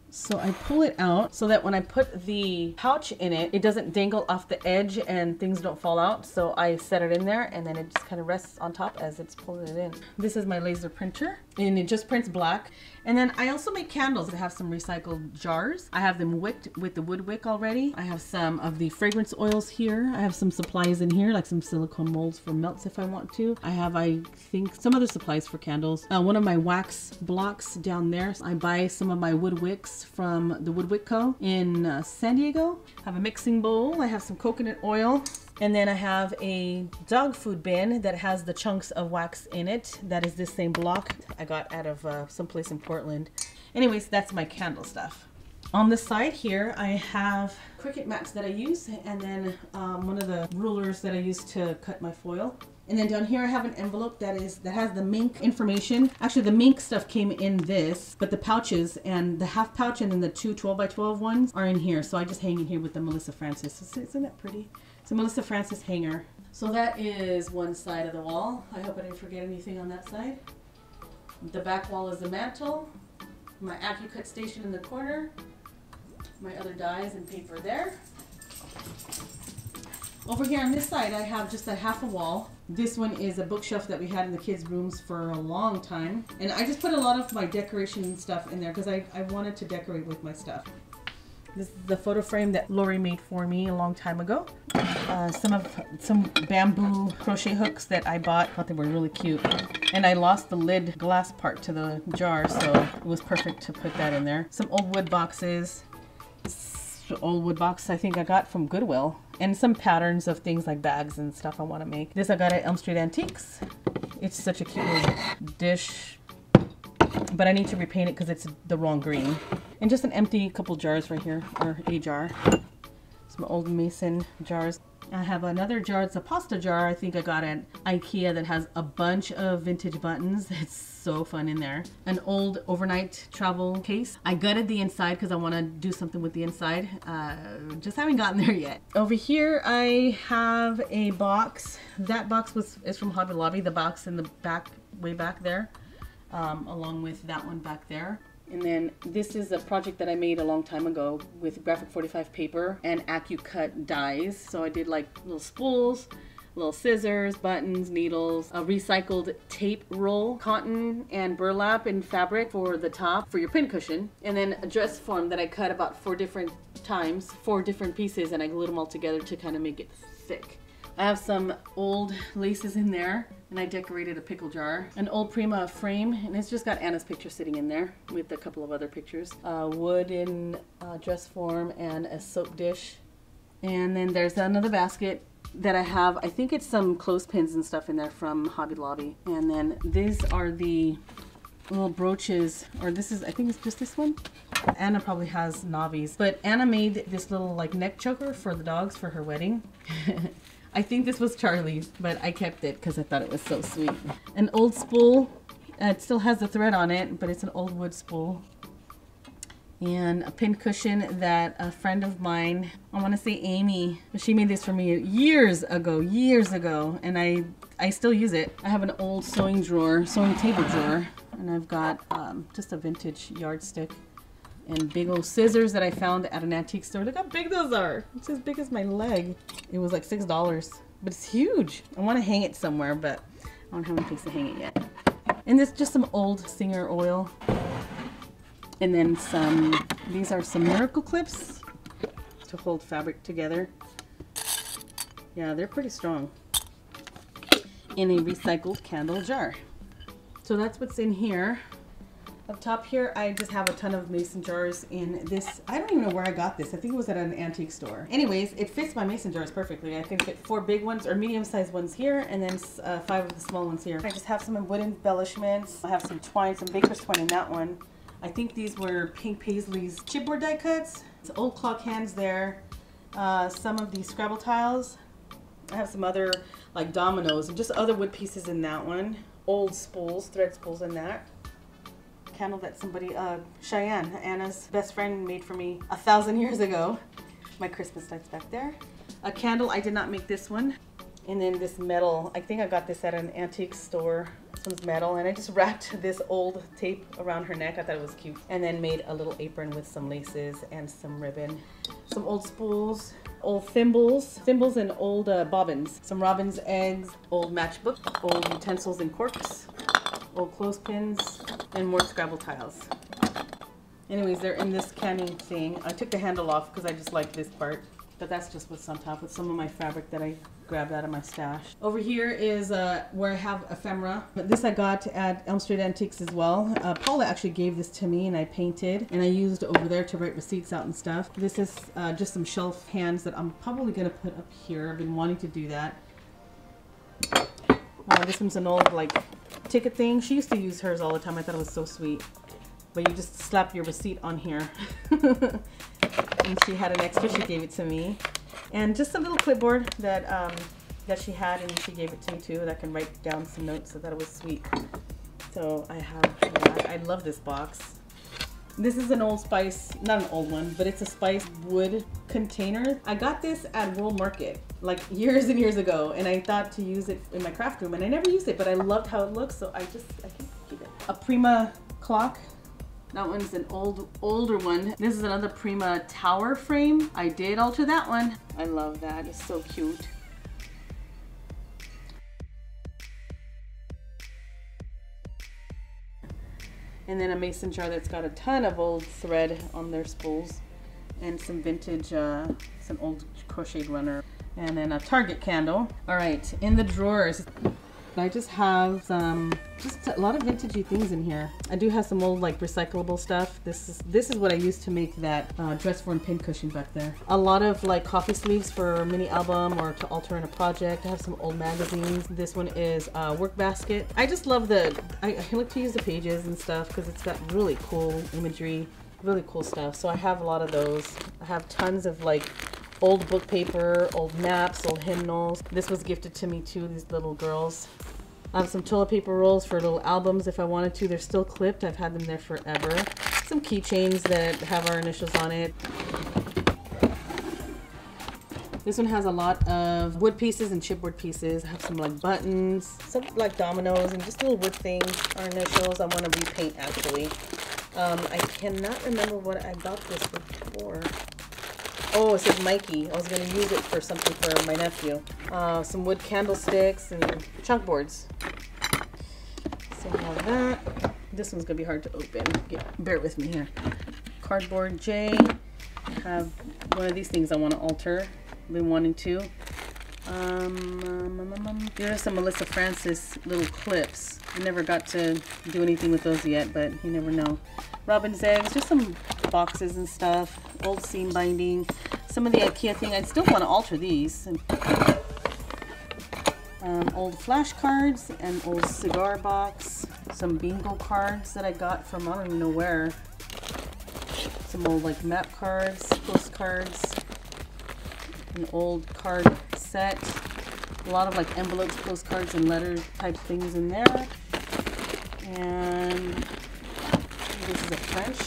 So I pull it out so that when I put the pouch in it, it doesn't dangle off the edge and things don't fall out. So I set it in there, and then it just kind of rests on top as it's pulling it in. This is my laser printer, and it just prints black. And then I also make candles that have some recycled jars. I have them wicked with the wood wick already. I have some of the fragrance oils here. I have some supplies in here, like some silicone molds for melts if I want to. I have, I think, some other supplies for candles. One of my wax blocks down there. I buy some of my wood wicks from the Wood Wick Co. in San Diego. I have a mixing bowl. I have some coconut oil. And then I have a dog food bin that has the chunks of wax in it. That is this same block I got out of someplace in Portland. Anyways, that's my candle stuff. On the side here, I have Cricut mats that I use, and then one of the rulers that I use to cut my foil. And then down here I have an envelope that has the Mink information. Actually, the Mink stuff came in this, but the pouches and the half pouch and then the 2 12x12 ones are in here. So I just hang in here with the Melissa Francis. Isn't that pretty? It's a Melissa Francis hanger. So that is one side of the wall. I hope I didn't forget anything on that side. The back wall is the mantle. My AccuCut station in the corner. My other dies and paper there. Over here on this side, I have just a half a wall. This one is a bookshelf that we had in the kids' rooms for a long time. And I just put a lot of my decoration stuff in there because I wanted to decorate with my stuff. This is the photo frame that Lori made for me a long time ago. Some bamboo crochet hooks that I bought. I thought they were really cute. And I lost the lid glass part to the jar, so it was perfect to put that in there. Some old wood boxes. Old wood box I think I got from Goodwill, and some patterns of things like bags and stuff I want to make. This I got at Elm Street Antiques. It's such a cute little dish, but I need to repaint it because it's the wrong green. And just an empty couple jars right here, or a jar. Some old mason jars. I have another jar. It's a pasta jar I think I got at IKEA that has a bunch of vintage buttons. It's so fun in there. An old overnight travel case. I gutted the inside because I want to do something with the inside. Just haven't gotten there yet. Over here I have a box. That box is from Hobby Lobby. The box in the back, way back there, along with that one back there. And then this is a project that I made a long time ago with graphic 45 paper and AccuCut dies. So I did like little spools, little scissors, buttons, needles, a recycled tape roll, cotton and burlap and fabric for the top for your pincushion, and then a dress form that I cut about 4 different times, 4 different pieces, and I glued them all together to kind of make it thick. I have some old laces in there, and I decorated a pickle jar. An old Prima frame, and it's just got Anna's picture sitting in there with a couple of other pictures. Wood in dress form and a soap dish. And then there's another basket that I have. I think it's some clothespins and stuff in there from Hobby Lobby. And then these are the little brooches, or this is, I think it's just this one. Anna probably has Navi's, but Anna made this little like neck choker for the dogs for her wedding. I think this was Charlie's, but I kept it because I thought it was so sweet. An old spool. It still has the thread on it, but it's an old wood spool. And a pin cushion that a friend of mine, I want to say Amy, she made this for me years ago, and I still use it. I have an old sewing table drawer, and I've got just a vintage yardstick and big old scissors that I found at an antique store. Look how big those are. It's as big as my leg. It was like $6, but it's huge. I want to hang it somewhere, but I don't have a place to hang it yet. And this just some old Singer oil. And then these are some miracle clips to hold fabric together. Yeah, they're pretty strong. In a recycled candle jar. So that's what's in here. Up top here, I just have a ton of mason jars in this. I don't even know where I got this. I think it was at an antique store. Anyways, it fits my mason jars perfectly. I can fit 4 big ones or medium-sized ones here, and then 5 of the small ones here. I just have some wood embellishments. I have some twine, some baker's twine in that one. I think these were Pink Paisley's chipboard die cuts. It's old clock hands there. Some of these Scrabble tiles. I have some other like dominoes and just other wood pieces in that one. Old spools, thread spools in that. Candle that somebody, Cheyenne, Anna's best friend, made for me 1,000 years ago. My Christmas lights back there. A candle, I did not make this one. And then this metal, I think I got this at an antique store. This one's metal, and I just wrapped this old tape around her neck. I thought it was cute. And then made a little apron with some laces and some ribbon. Some old spools, old thimbles and old bobbins. Some robin's eggs, old matchbook, old utensils and corks, old clothespins, and more Scrabble tiles. Anyways, they're in this canning thing. I took the handle off because I just like this part. But that's just what's on top with some of my fabric that I grabbed out of my stash. Over here is where I have ephemera. This I got at Elm Street Antiques as well. Paula actually gave this to me and I painted, and I used over there to write receipts out and stuff. This is just some shelf hands that I'm probably going to put up here. I've been wanting to do that. This one's an old like ticket thing. She used to use hers all the time. I thought it was so sweet. But you just slap your receipt on here. And she had an extra, she gave it to me. And just a little clipboard that that she had, and she gave it to me too, that I can write down some notes. So that it was sweet. So I have that. I love this box. This is an old spice, not an old one, but it's a spice wood container. I got this at World Market like years and years ago, and I thought to use it in my craft room, and I never used it, but I loved how it looks, so I can keep it. A Prima clock. That one's an older one. This is another Prima tower frame. I did alter that one. I love that. It's so cute. And then a mason jar that's got a ton of old thread on their spools, and some vintage, some old crocheted runner, and then a Target candle. All right, in the drawers, I just have just a lot of vintagey things in here. I do have some old like recyclable stuff. This is what I used to make that dress form pin cushion back there. A lot of like coffee sleeves for a mini album or to alter in a project. I have some old magazines. This one is a work basket. I just love I like to use the pages and stuff because it's got really cool imagery, really cool stuff. So I have a lot of those. I have tons of like old book paper, old maps, old hymnals. This was gifted to me too, these little girls. I have some toilet paper rolls for little albums if I wanted to. They're still clipped. I've had them there forever. Some keychains that have our initials on it. This one has a lot of wood pieces and chipboard pieces. I have some like buttons, some like dominoes, and just little wood things, our initials. I want to repaint actually. I cannot remember what I got this for. Oh, it says Mikey. I was going to use it for something for my nephew. Some wood candlesticks and chunk boards. So I have that. This one's going to be hard to open. Bear with me here. Cardboard J. I have one of these things I want to alter. I've been wanting to. There are some Melissa Francis little clips. I never got to do anything with those yet, but you never know. Robin's eggs, just some boxes and stuff. Old seam binding. Some of the IKEA thing. I still want to alter these. Old flashcards, an old cigar box, some bingo cards that I got from I don't even know where. Some old like map cards, postcards, an old card set, a lot of like envelopes, postcards, and letter type things in there. And this is a French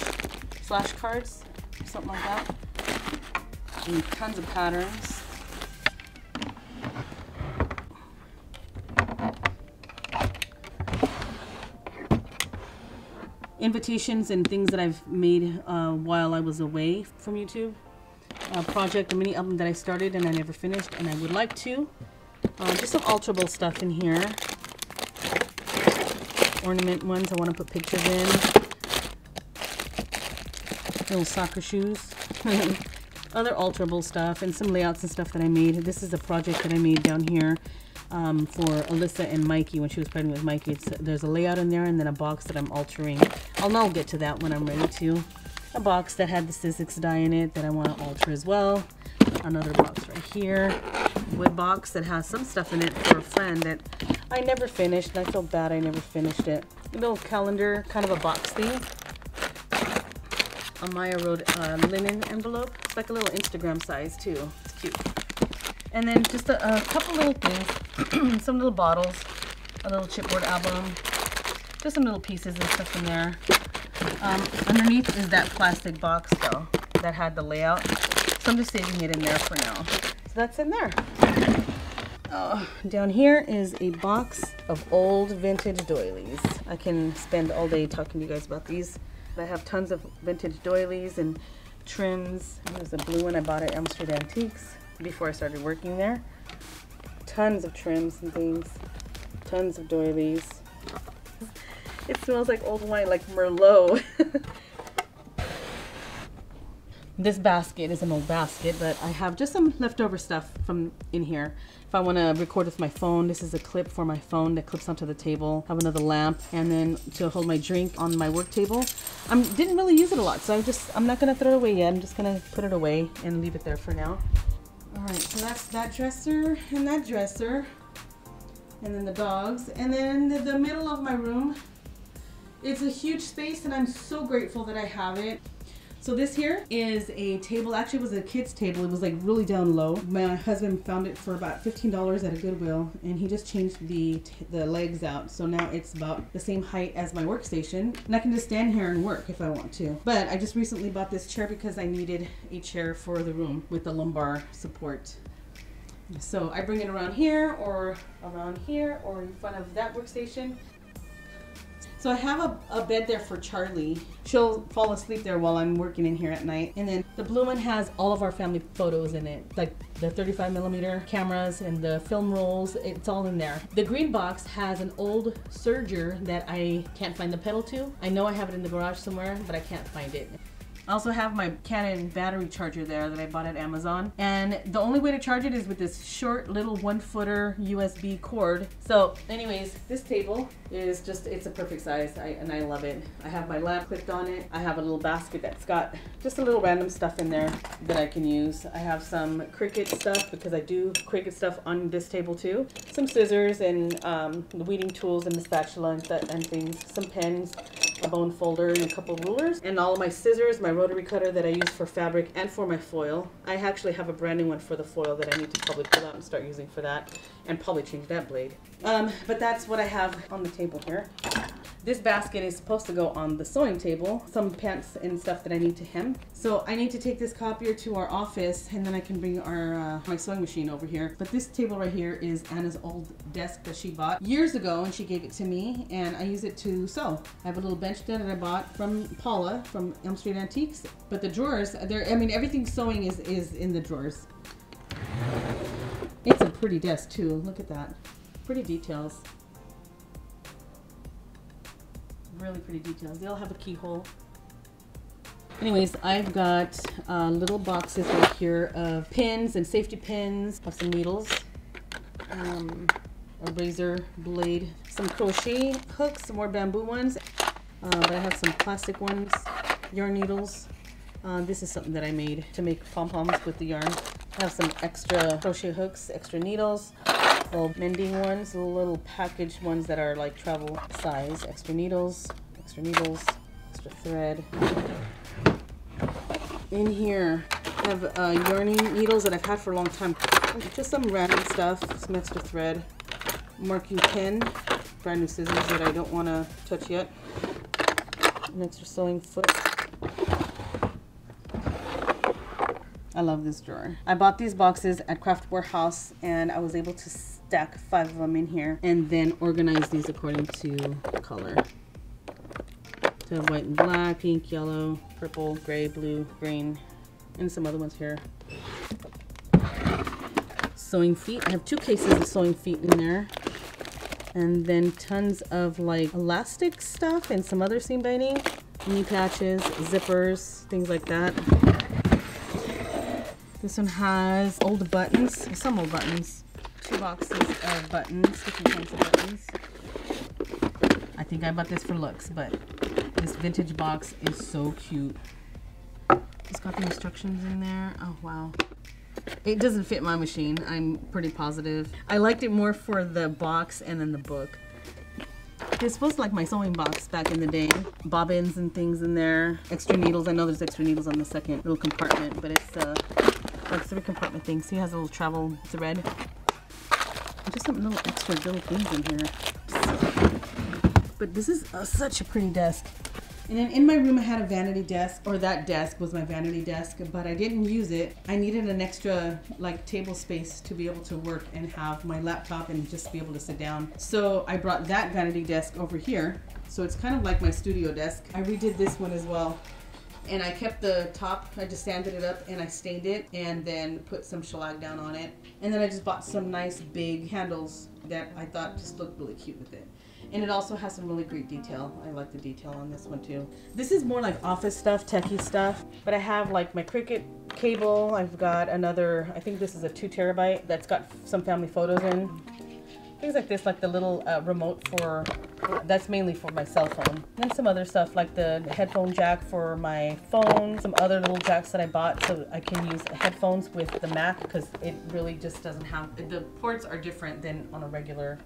flashcards, something like that. And tons of patterns. Invitations and things that I've made while I was away from YouTube. A mini album that I started and I never finished, and I would like to. Just some alterable stuff in here. Ornament ones I want to put pictures in. Little soccer shoes. Other alterable stuff and some layouts and stuff that I made. This is a project that I made down here for Alyssa and Mikey when she was pregnant with Mikey. There's a layout in there and then a box that I'm altering. I'll get to that when I'm ready to. A box that had the Sizzix die in it that I want to alter as well. Another box right here. Wood box that has some stuff in it for a friend that I never finished, and I feel bad I never finished it. A little calendar, kind of a box thing. A Maya Road linen envelope. It's like a little Instagram size too. It's cute. And then just a couple little things. Some little bottles. A little chipboard album. Just some little pieces and stuff in there. Underneath is that plastic box though that had the layout. So I'm just saving it in there for now. So that's in there. Down here is a box of old vintage doilies. I can spend all day talking to you guys about these. I have tons of vintage doilies and trims. There's a blue one I bought at Amsterdam Antiques before I started working there. Tons of trims and things. Tons of doilies. It smells like old wine, like Merlot. This basket is an old basket, but I have just some leftover stuff from in here. If I want to record with my phone, this is a clip for my phone that clips onto the table. I have another lamp, and then to hold my drink on my work table. I didn't really use it a lot, so I'm not going to throw it away yet. I'm just going to put it away and leave it there for now. All right, so that's that dresser and that dresser, and then the dogs, and then the middle of my room. It's a huge space, and I'm so grateful that I have it. So this here is a table. Actually, it was a kid's table. It was like really down low. My husband found it for about $15 at a Goodwill, and he just changed the legs out. So now it's about the same height as my workstation, and I can just stand here and work if I want to. But I just recently bought this chair because I needed a chair for the room with the lumbar support. So I bring it around here or in front of that workstation. So I have a bed there for Charlie. She'll fall asleep there while I'm working in here at night. And then the blue one has all of our family photos in it, like the 35mm cameras and the film rolls. It's all in there. The green box has an old Serger that I can't find the pedal to. I know I have it in the garage somewhere, but I can't find it. I also have my Canon battery charger there that I bought at Amazon. And the only way to charge it is with this short little 1-footer USB cord. So anyways, this table is just, it's a perfect size and I love it. I have my lamp clipped on it. I have a little basket that's got just a little random stuff in there that I can use. I have some Cricut stuff because I do Cricut stuff on this table too. Some scissors and the weeding tools and the spatula and things. Some pens, a bone folder, and a couple rulers. And all of my scissors, my rotary cutter that I use for fabric and for my foil. I actually have a brand new one for the foil that I need to probably pull out and start using for that, and probably change that blade. But that's what I have on the table here. This basket is supposed to go on the sewing table, some pants and stuff that I need to hem. So I need to take this copier to our office, and then I can bring our my sewing machine over here. But this table right here is Anna's old desk that she bought years ago, and she gave it to me, and I use it to sew. I have a little bench there that I bought from Paula from Amsterdam Antiques. But the drawers, I mean, everything sewing is in the drawers. It's a pretty desk too. Look at that. Pretty details. Really pretty details. They all have a keyhole. Anyways, I've got little boxes right here of pins and safety pins, of some needles, a razor blade, some crochet hooks, some more bamboo ones, but I have some plastic ones, yarn needles. This is something that I made to make pom-poms with the yarn. I have some extra crochet hooks, extra needles, little mending ones, the little packaged ones that are like travel size. Extra needles, extra thread. In here, I have yarning needles that I've had for a long time. Just some random stuff, some extra thread. Marking pen, brand new scissors that I don't want to touch yet. An extra sewing foot. I love this drawer. I bought these boxes at Craft Warehouse and I was able to stack 5 of them in here and then organize these according to color. So I have white and black, pink, yellow, purple, gray, blue, green, and some other ones here. Sewing feet. I have 2 cases of sewing feet in there. And then tons of like elastic stuff and some other seam binding. Knee patches, zippers, things like that. This one has old buttons, some old buttons. 2 boxes of buttons, different kinds of buttons. I think I bought this for looks, but this vintage box is so cute. It's got the instructions in there. Oh, wow. It doesn't fit my machine, I'm pretty positive. I liked it more for the box and then the book. It's supposed to like my sewing box back in the day. Bobbins and things in there. Extra needles. I know there's extra needles on the second little compartment, but it's like 3 compartment thing. See, it has a little travel thread. And just some little extra little things in here. But this is such a pretty desk. And then in my room I had a vanity desk, or that desk was my vanity desk, but I didn't use it. I needed an extra like table space to be able to work and have my laptop and just be able to sit down. So I brought that vanity desk over here. So it's kind of like my studio desk. I redid this one as well. And I kept the top, I just sanded it up and I stained it and then put some shellac down on it. And then I just bought some nice big handles that I thought just looked really cute with it. And it also has some really great detail. I like the detail on this one too. This is more like office stuff, techie stuff. But I have like my Cricut cable. I've got another, I think this is a 2 terabyte that's got some family photos in. Things like this, like the little remote for, that's mainly for my cell phone. And then some other stuff like the headphone jack for my phone. Some other little jacks that I bought so I can use headphones with the Mac because it really just doesn't have, the ports are different than on a regular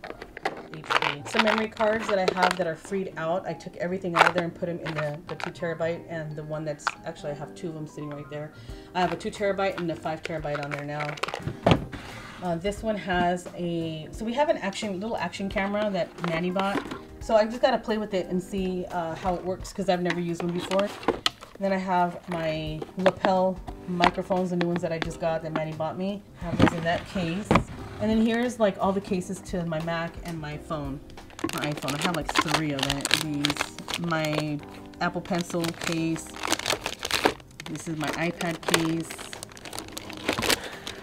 HP. Some memory cards that I have that are freed out. I took everything out of there and put them in the 2 terabyte and the one that's, actually I have 2 of them sitting right there. I have a 2 terabyte and a 5 terabyte on there now. This one has a, so we have an little action camera that Manny bought. So I just got to play with it and see how it works because I've never used one before. And then I have my lapel microphones, the new ones that I just got that Manny bought me. I have those in that case. And then here's like all the cases to my Mac and my phone, my iPhone. I have like 3 of these. My Apple Pencil case. This is my iPad case.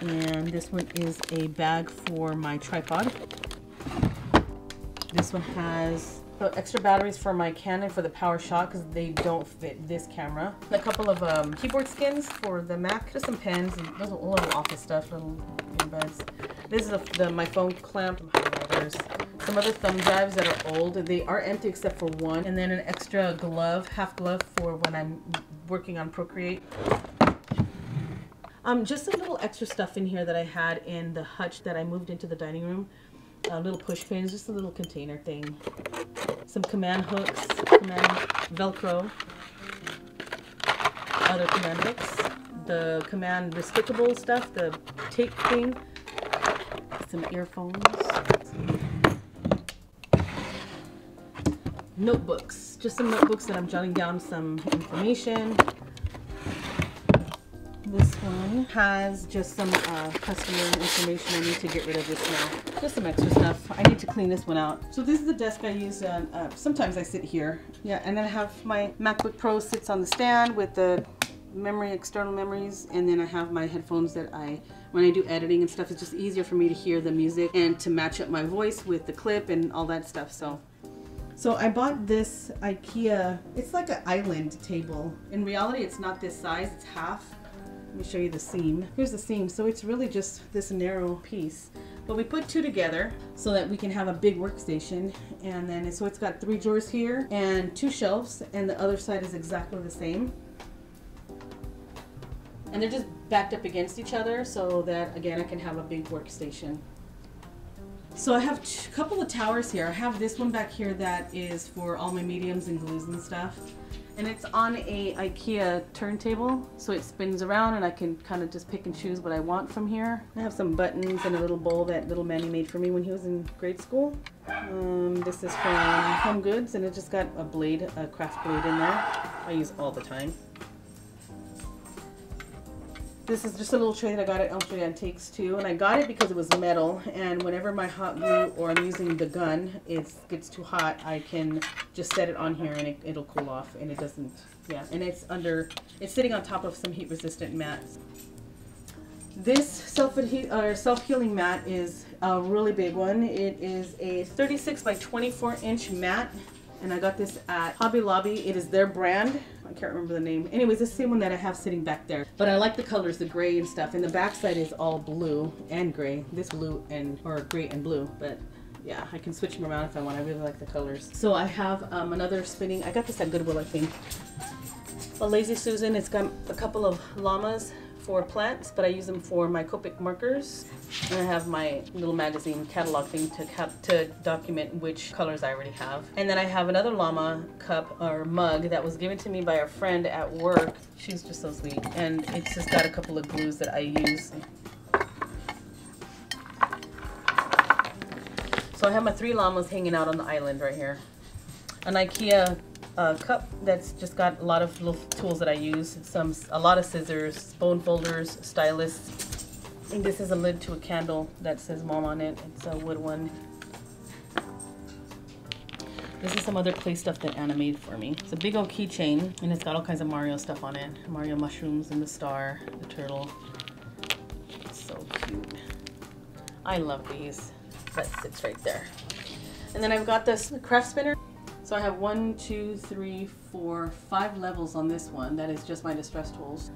And this one is a bag for my tripod. This one has extra batteries for my Canon for the PowerShot because they don't fit this camera. A couple of keyboard skins for the Mac. Just some pens and little office stuff, little earbuds. This is my phone clamp, highlighters. Some other thumb drives that are old. They are empty except for one. And then an extra glove, half glove for when I'm working on Procreate. Just some little extra stuff in here that I had in the hutch that I moved into the dining room. Little push pins, just a little container thing. Some command hooks, Velcro, other command hooks, the command recyclable stuff, the tape thing, some earphones, notebooks, just some notebooks that I'm jotting down some information. This one has just some customer information. I need to get rid of this now. Just some extra stuff. I need to clean this one out. So this is the desk I use. Sometimes I sit here. Yeah, and then I have my MacBook Pro sits on the stand with the external memories, and then I have my headphones that when I do editing and stuff, it's just easier for me to hear the music and to match up my voice with the clip and all that stuff. So I bought this IKEA. It's like an island table. In reality, it's not this size. It's half. Let me show you the seam. Here's the seam. So it's really just this narrow piece. But we put 2 together so that we can have a big workstation. And then so it's got 3 drawers here and 2 shelves, and the other side is exactly the same. And they're just backed up against each other so that, again, I can have a big workstation. So I have a couple of towers here. I have this one back here that is for all my mediums and glues and stuff. And it's on a IKEA turntable, so it spins around and I can kind of just pick and choose what I want from here. I have some buttons and a little bowl that little Manny made for me when he was in grade school. This is from Home Goods, and it just got a blade, a craft blade in there. I use all the time. This is just a little tray that I got at Elm Street Antiques too, and I got it because it was metal, and whenever my hot glue or I'm using the gun, it gets too hot, I can just set it on here and it'll cool off, and it doesn't, yeah, and it's sitting on top of some heat resistant mats. This self-healing mat is a really big one. It is a 36 by 24 inch mat, and I got this at Hobby Lobby. It is their brand. I can't remember the name. Anyways, it's the same one that I have sitting back there. But I like the colors, the gray and stuff. And the back side is all blue and gray. This blue or gray and blue. But yeah, I can switch them around if I want. I really like the colors. So I have another spinning. I got this at Goodwill, I think. A Lazy Susan. It's got a couple of llamas for plants, but I use them for my Copic markers. And I have my little magazine catalog thing to document which colors I already have. And then I have another llama cup or mug that was given to me by a friend at work. She's just so sweet. And it's just got a couple of glues that I use. So I have my 3 llamas hanging out on the island right here. An IKEA cup that's just got a lot of little tools that I use. A lot of scissors, bone folders, stylus. And this is a lid to a candle that says Mom on it. It's a wood one. This is some other clay stuff that Anna made for me. It's a big old keychain, and it's got all kinds of Mario stuff on it. Mario mushrooms and the star, the turtle. It's so cute. I love these. That sits right there. And then I've got this craft spinner. So I have 1, 2, 3, 4, 5 levels on this one. That is just my distress tools.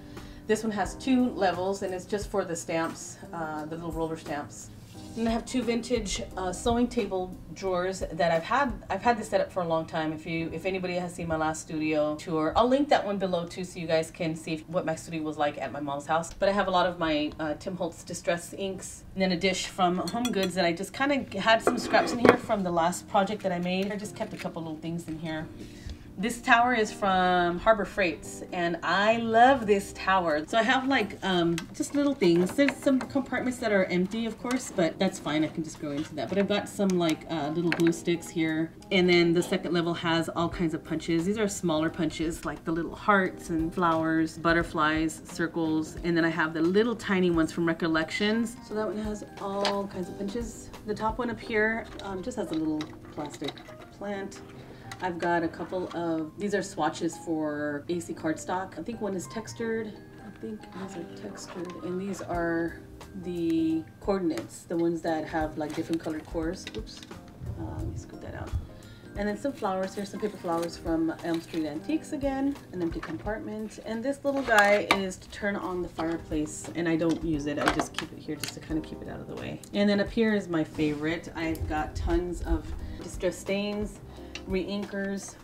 This one has 2 levels, and it's just for the stamps, the little roller stamps. And I have 2 vintage sewing table drawers that I've had this set up for a long time. If anybody has seen my last studio tour, I'll link that one below too, so you guys can see what my studio was like at my mom's house. But I have a lot of my Tim Holtz Distress inks, and then a dish from Home Goods that I just kind of had some scraps in here from the last project that I made. I just kept a couple little things in here. This tower is from Harbor Freights, and I love this tower. So I have like just little things. There's some compartments that are empty, of course, but that's fine. I can just go into that. But I've got some like little glue sticks here. And then the second level has all kinds of punches. These are smaller punches, like the little hearts and flowers, butterflies, circles. And then I have the little tiny ones from Recollections. So that one has all kinds of punches. The top one up here just has a little plastic plant. I've got a couple of, these are swatches for AC cardstock. I think one is textured. I think these are textured. And these are the coordinates, the ones that have like different colored cores. Oops, let me scoot that out. And then some flowers. Here's some paper flowers from Elm Street Antiques again. An empty compartment. And this little guy is to turn on the fireplace. And I don't use it. I just keep it here just to kind of keep it out of the way. And then up here is my favorite. I've got tons of distress stains, re-inkers.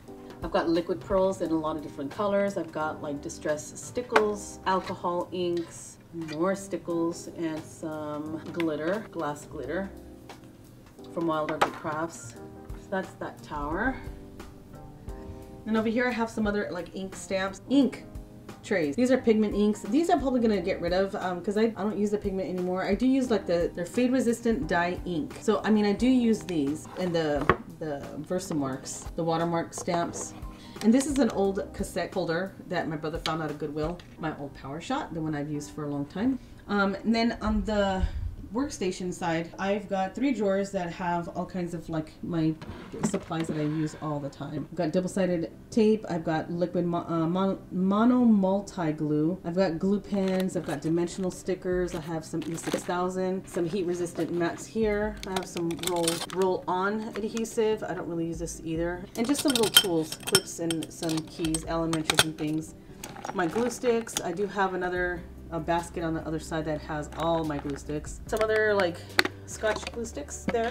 I've got liquid pearls in a lot of different colors. I've got like distress stickles, alcohol inks, more stickles, and some glitter, glass glitter from Wild Art Crafts. So that's that tower. And over here I have some other like ink stamps, ink trays. These are pigment inks. These I'm probably gonna get rid of because I don't use the pigment anymore. I do use like they're fade resistant dye ink. So I mean I do use these and the Versamarks, the watermark stamps. And this is an old cassette holder that my brother found out of Goodwill. My old Power Shot, the one I've used for a long time. And then on the workstation side, I've got 3 drawers that have all kinds of like my supplies that I use all the time. I've got double-sided tape, I've got liquid mono multi-glue, I've got glue pens, I've got dimensional stickers, I have some E6000, some heat-resistant mats here, I have some roll-on adhesive, I don't really use this either, and just some little tools, clips and some keys, Allen wrenches and things. My glue sticks, I do have a basket on the other side that has all my glue sticks. Some other like Scotch glue sticks there.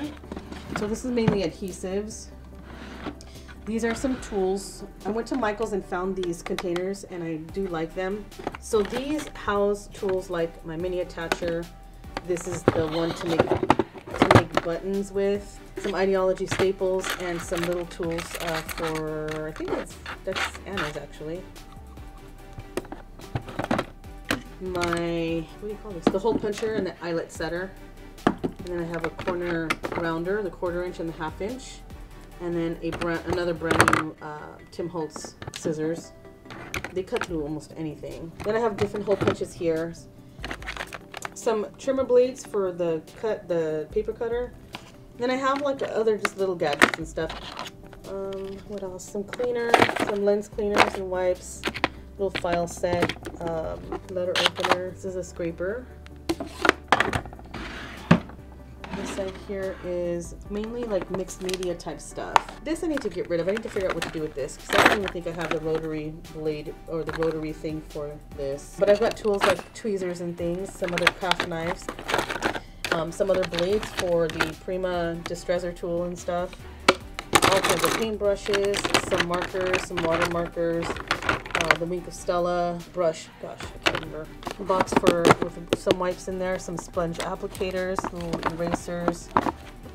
So this is mainly adhesives. These are some tools. I went to Michael's and found these containers and I do like them. So these house tools like my mini attacher. This is the one to make buttons with, some ideology staples, and some little tools for, I think that's Anna's actually. My, what do you call this? The hole puncher and the eyelet setter. And then I have a corner rounder, the 1/4 inch and the 1/2 inch. And then another brand new Tim Holtz scissors. They cut through almost anything. Then I have different hole punches here. Some trimmer blades for the paper cutter. Then I have like other just little gadgets and stuff. What else? Some cleaner, some lens cleaners and wipes. Little file set, letter opener. This is a scraper. This side here is mainly like mixed media type stuff. This I need to get rid of. I need to figure out what to do with this because I don't even think I have the rotary blade or the rotary thing for this. But I've got tools like tweezers and things, some other craft knives, some other blades for the Prima Distresser tool and stuff, all kinds of paint brushes, some markers, some water markers, the Wink of Stella brush, gosh, I can't remember. A box with some wipes in there, some sponge applicators, little erasers,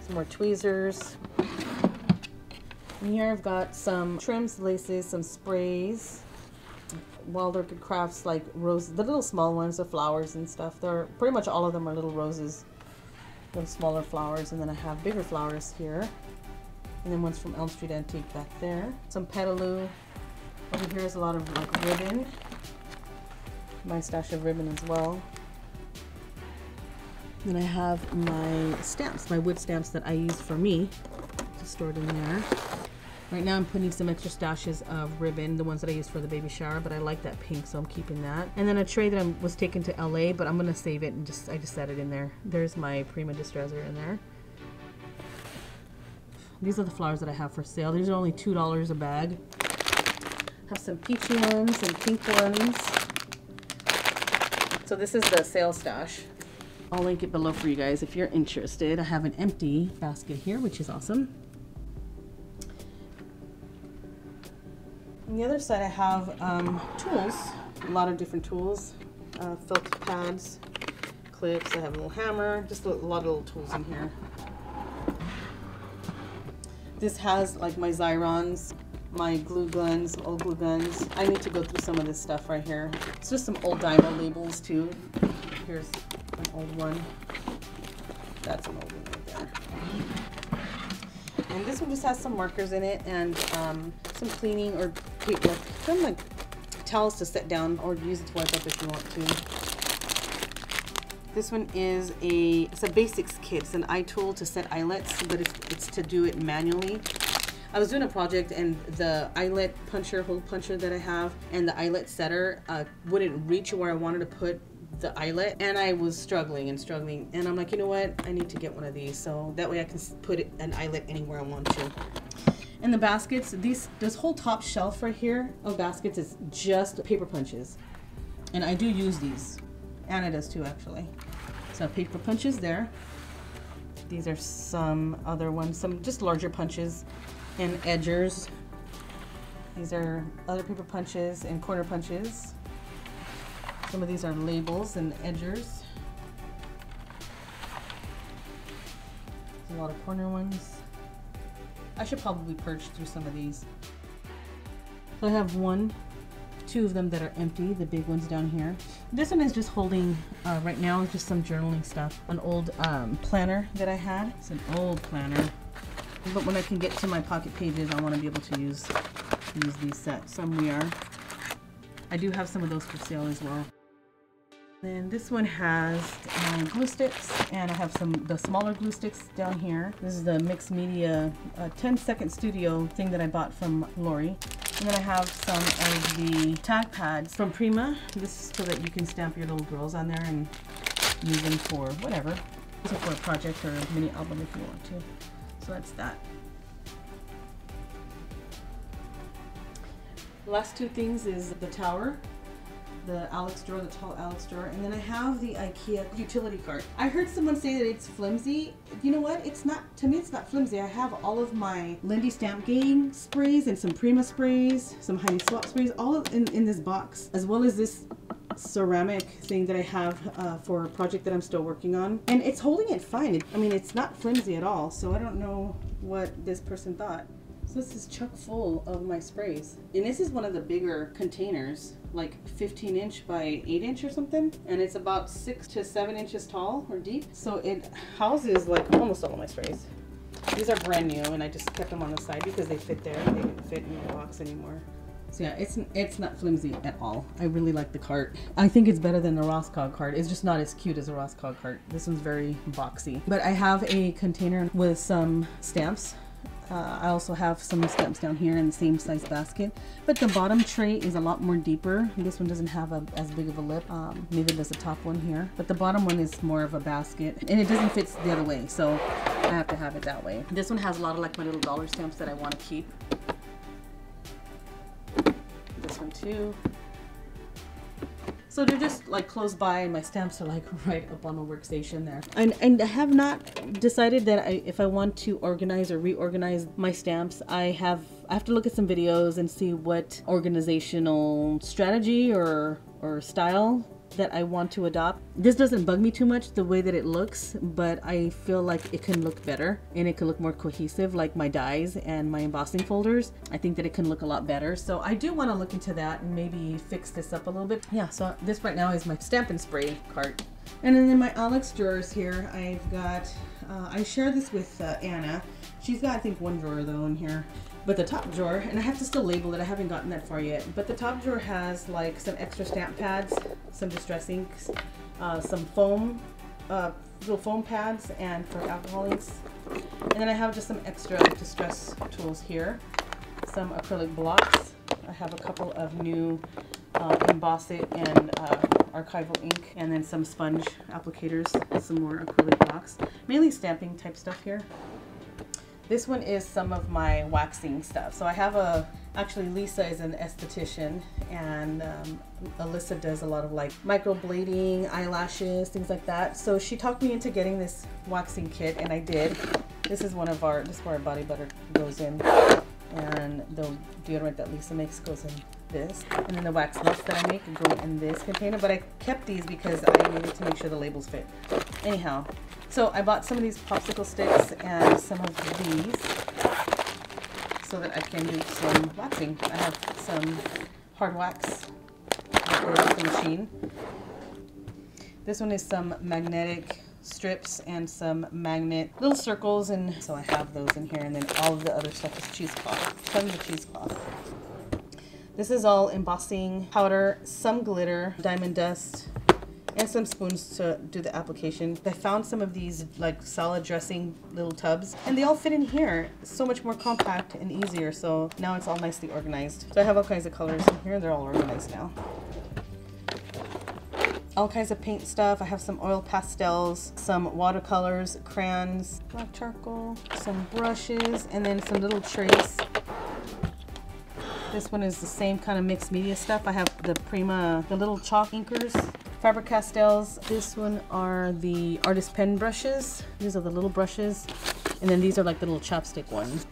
some more tweezers. And here I've got some trims, laces, some sprays, Wild Orchid Crafts like rose, the little small ones, the flowers and stuff. They're pretty much all of them are little roses, little smaller flowers, and then I have bigger flowers here. And then one's from Elm Street Antique back there. Some Petaloo. Over here is a lot of like ribbon. My stash of ribbon as well. Then I have my stamps, my wood stamps that I use for me, just stored in there. Right now I'm putting some extra stashes of ribbon, the ones that I use for the baby shower, but I like that pink, so I'm keeping that. And then a tray that was taken to LA, but I'm gonna save it and I just set it in there. There's my Prima Distresser in there. These are the flowers that I have for sale. These are only $2 a bag. Have some peachy ones and pink ones. So this is the sale stash. I'll link it below for you guys if you're interested. I have an empty basket here, which is awesome. On the other side I have tools, a lot of different tools, felt pads, clips, I have a little hammer, just a lot of little tools in here. This has like my Xyrons, my glue guns, old glue guns. I need to go through some of this stuff right here. It's just some old Dymo labels too. Here's an old one. That's an old one right there. And this one just has some markers in it and some cleaning or paper, some like towels to set down or use it to wipe up if you want to. This one is it's a basics kit. It's an eye tool to set eyelets, but it's to do it manually. I was doing a project and the eyelet puncher, hole puncher that I have, and the eyelet setter wouldn't reach where I wanted to put the eyelet, and I was struggling, and I'm like, you know what, I need to get one of these so that way I can put an eyelet anywhere I want to. And the baskets, this whole top shelf right here of baskets is just paper punches, and I do use these. Anna does too, actually. So paper punches there. These are some other ones, some just larger punches and edgers. These are other paper punches and corner punches. Some of these are labels and edgers. There's a lot of corner ones. I should probably purge through some of these. So I have two of them that are empty, the big ones down here. This one is just holding, right now, just some journaling stuff. An old planner that I had. It's an old planner. But when I can get to my pocket pages, I want to be able to use these sets somewhere. I do have some of those for sale as well. Then this one has glue sticks, and I have the smaller glue sticks down here. This is the mixed media 10-second studio thing that I bought from Lori. And then I have some of the tag pads from Prima. This is so that you can stamp your little girls on there and use them for whatever. Use it for a project or a mini album if you want to. So that's that. The last two things is the tower, the Alex drawer, the tall Alex drawer, and then I have the IKEA utility cart. I heard someone say that it's flimsy. You know what? It's not, to me it's not flimsy. I have all of my Lindy Stamp Gang sprays and some Prima sprays, some Heidi Swap sprays, all in this box, as well as this ceramic thing that I have for a project that I'm still working on. And it's holding it fine. I mean, it's not flimsy at all, so I don't know what this person thought. So this is chock full of my sprays. And this is one of the bigger containers, like 15 inch by 8 inch or something. And it's about 6 to 7 inches tall or deep. So it houses like almost all of my sprays. These are brand new and I just kept them on the side because they fit there. They didn't fit in the box anymore. So yeah, it's not flimsy at all. I really like the cart. I think it's better than the Roscog cart. It's just not as cute as a Roscog cart. This one's very boxy. But I have a container with some stamps. I also have some stamps down here in the same size basket. But the bottom tray is a lot more deeper. This one doesn't have as big of a lip. Neither does the top one here. But the bottom one is more of a basket. And it doesn't fit the other way, so I have to have it that way. This one has a lot of like my little dollar stamps that I want to keep. This one too. So they're just like close by and my stamps are like right up on the workstation there. And I have not decided that if I want to organize or reorganize my stamps. I have to look at some videos and see what organizational strategy or style that I want to adopt. This doesn't bug me too much the way that it looks, but I feel like it can look better and it can look more cohesive, like my dies and my embossing folders. I think that it can look a lot better. So I do want to look into that and maybe fix this up a little bit. Yeah, so this right now is my stamp and spray cart. And then in my Alex drawers here, I've got, I share this with Anna. She's got, I think, one drawer though in here. But the top drawer, and I have to still label it, I haven't gotten that far yet, but the top drawer has like some extra stamp pads, some distress inks, some foam, little foam pads, and for alcohol inks. And then I have just some extra distress tools here, some acrylic blocks. I have a couple of new Emboss It and archival ink, and then some sponge applicators, some more acrylic blocks. Mainly stamping type stuff here. This one is some of my waxing stuff. So I have actually Lisa is an esthetician, and Alyssa does a lot of like microblading, eyelashes, things like that. So she talked me into getting this waxing kit, and I did. This is this is where our body butter goes in, and the deodorant that Lisa makes goes in this, and then the wax melts that I make go in this container. But I kept these because I needed to make sure the labels fit. Anyhow. So I bought some of these popsicle sticks and some of these so that I can do some waxing. I have some hard wax that goes with the machine. This one is some magnetic strips and some magnet little circles, and so I have those in here, and then all of the other stuff is cheesecloth, tons of cheesecloth. This is all embossing powder, some glitter, diamond dust, and some spoons to do the application. I found some of these like salad dressing little tubs, and they all fit in here. It's so much more compact and easier, so now it's all nicely organized. So I have all kinds of colors in here. They're all organized now. All kinds of paint stuff. I have some oil pastels, some watercolors, crayons, black charcoal, some brushes, and then some little trays. This one is the same kind of mixed media stuff. I have the Prima, the little chalk inkers, Faber-Castells. This one are the artist pen brushes. These are the little brushes. And then these are like the little chopstick ones.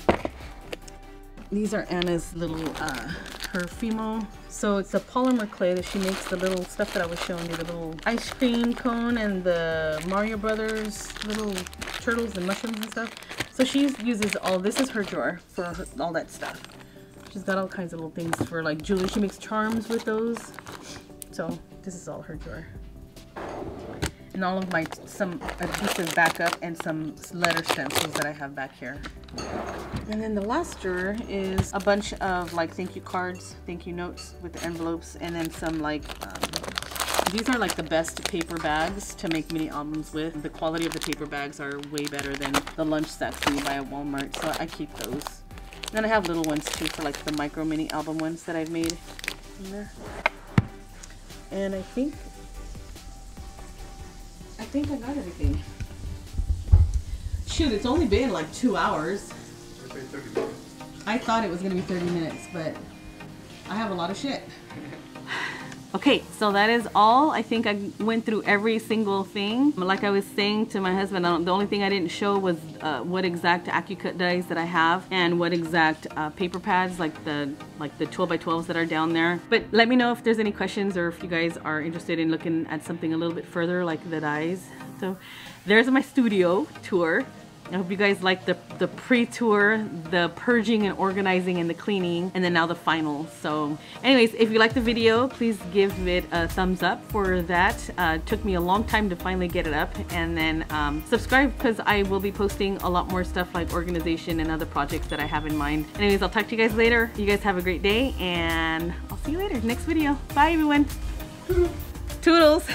These are Anna's little, her Fimo. So it's a polymer clay that she makes, the little stuff that I was showing you, the little ice cream cone and the Mario Brothers little turtles and mushrooms and stuff. So she uses this is her drawer for all that stuff. She's got all kinds of little things for like jewelry. She makes charms with those. So this is all her drawer. And all of some adhesive backup and some letter stencils that I have back here. And then the last drawer is a bunch of like thank you cards, thank you notes with the envelopes, and then some like, these are like the best paper bags to make mini albums with. The quality of the paper bags are way better than the lunch sacks that you buy at Walmart, so I keep those. And then I have little ones too for like the micro mini album ones that I've made in there. And I think I got everything. Shoot, it's only been like 2 hours. I thought it was gonna be 30 minutes, but I have a lot of shit. Okay, so that is all. I think I went through every single thing. Like I was saying to my husband, the only thing I didn't show was what exact AccuCut dies that I have and what exact paper pads, like the 12x12s that are down there. But let me know if there's any questions or if you guys are interested in looking at something a little bit further, like the dies. So there's my studio tour. I hope you guys like the pre-tour, the purging and organizing and the cleaning, and then now the final. So anyways, if you like the video, please give it a thumbs up for that. It took me a long time to finally get it up. And then subscribe, because I will be posting a lot more stuff like organization and other projects that I have in mind. Anyways, I'll talk to you guys later. You guys have a great day, and I'll see you later. Next video. Bye everyone. Toodles.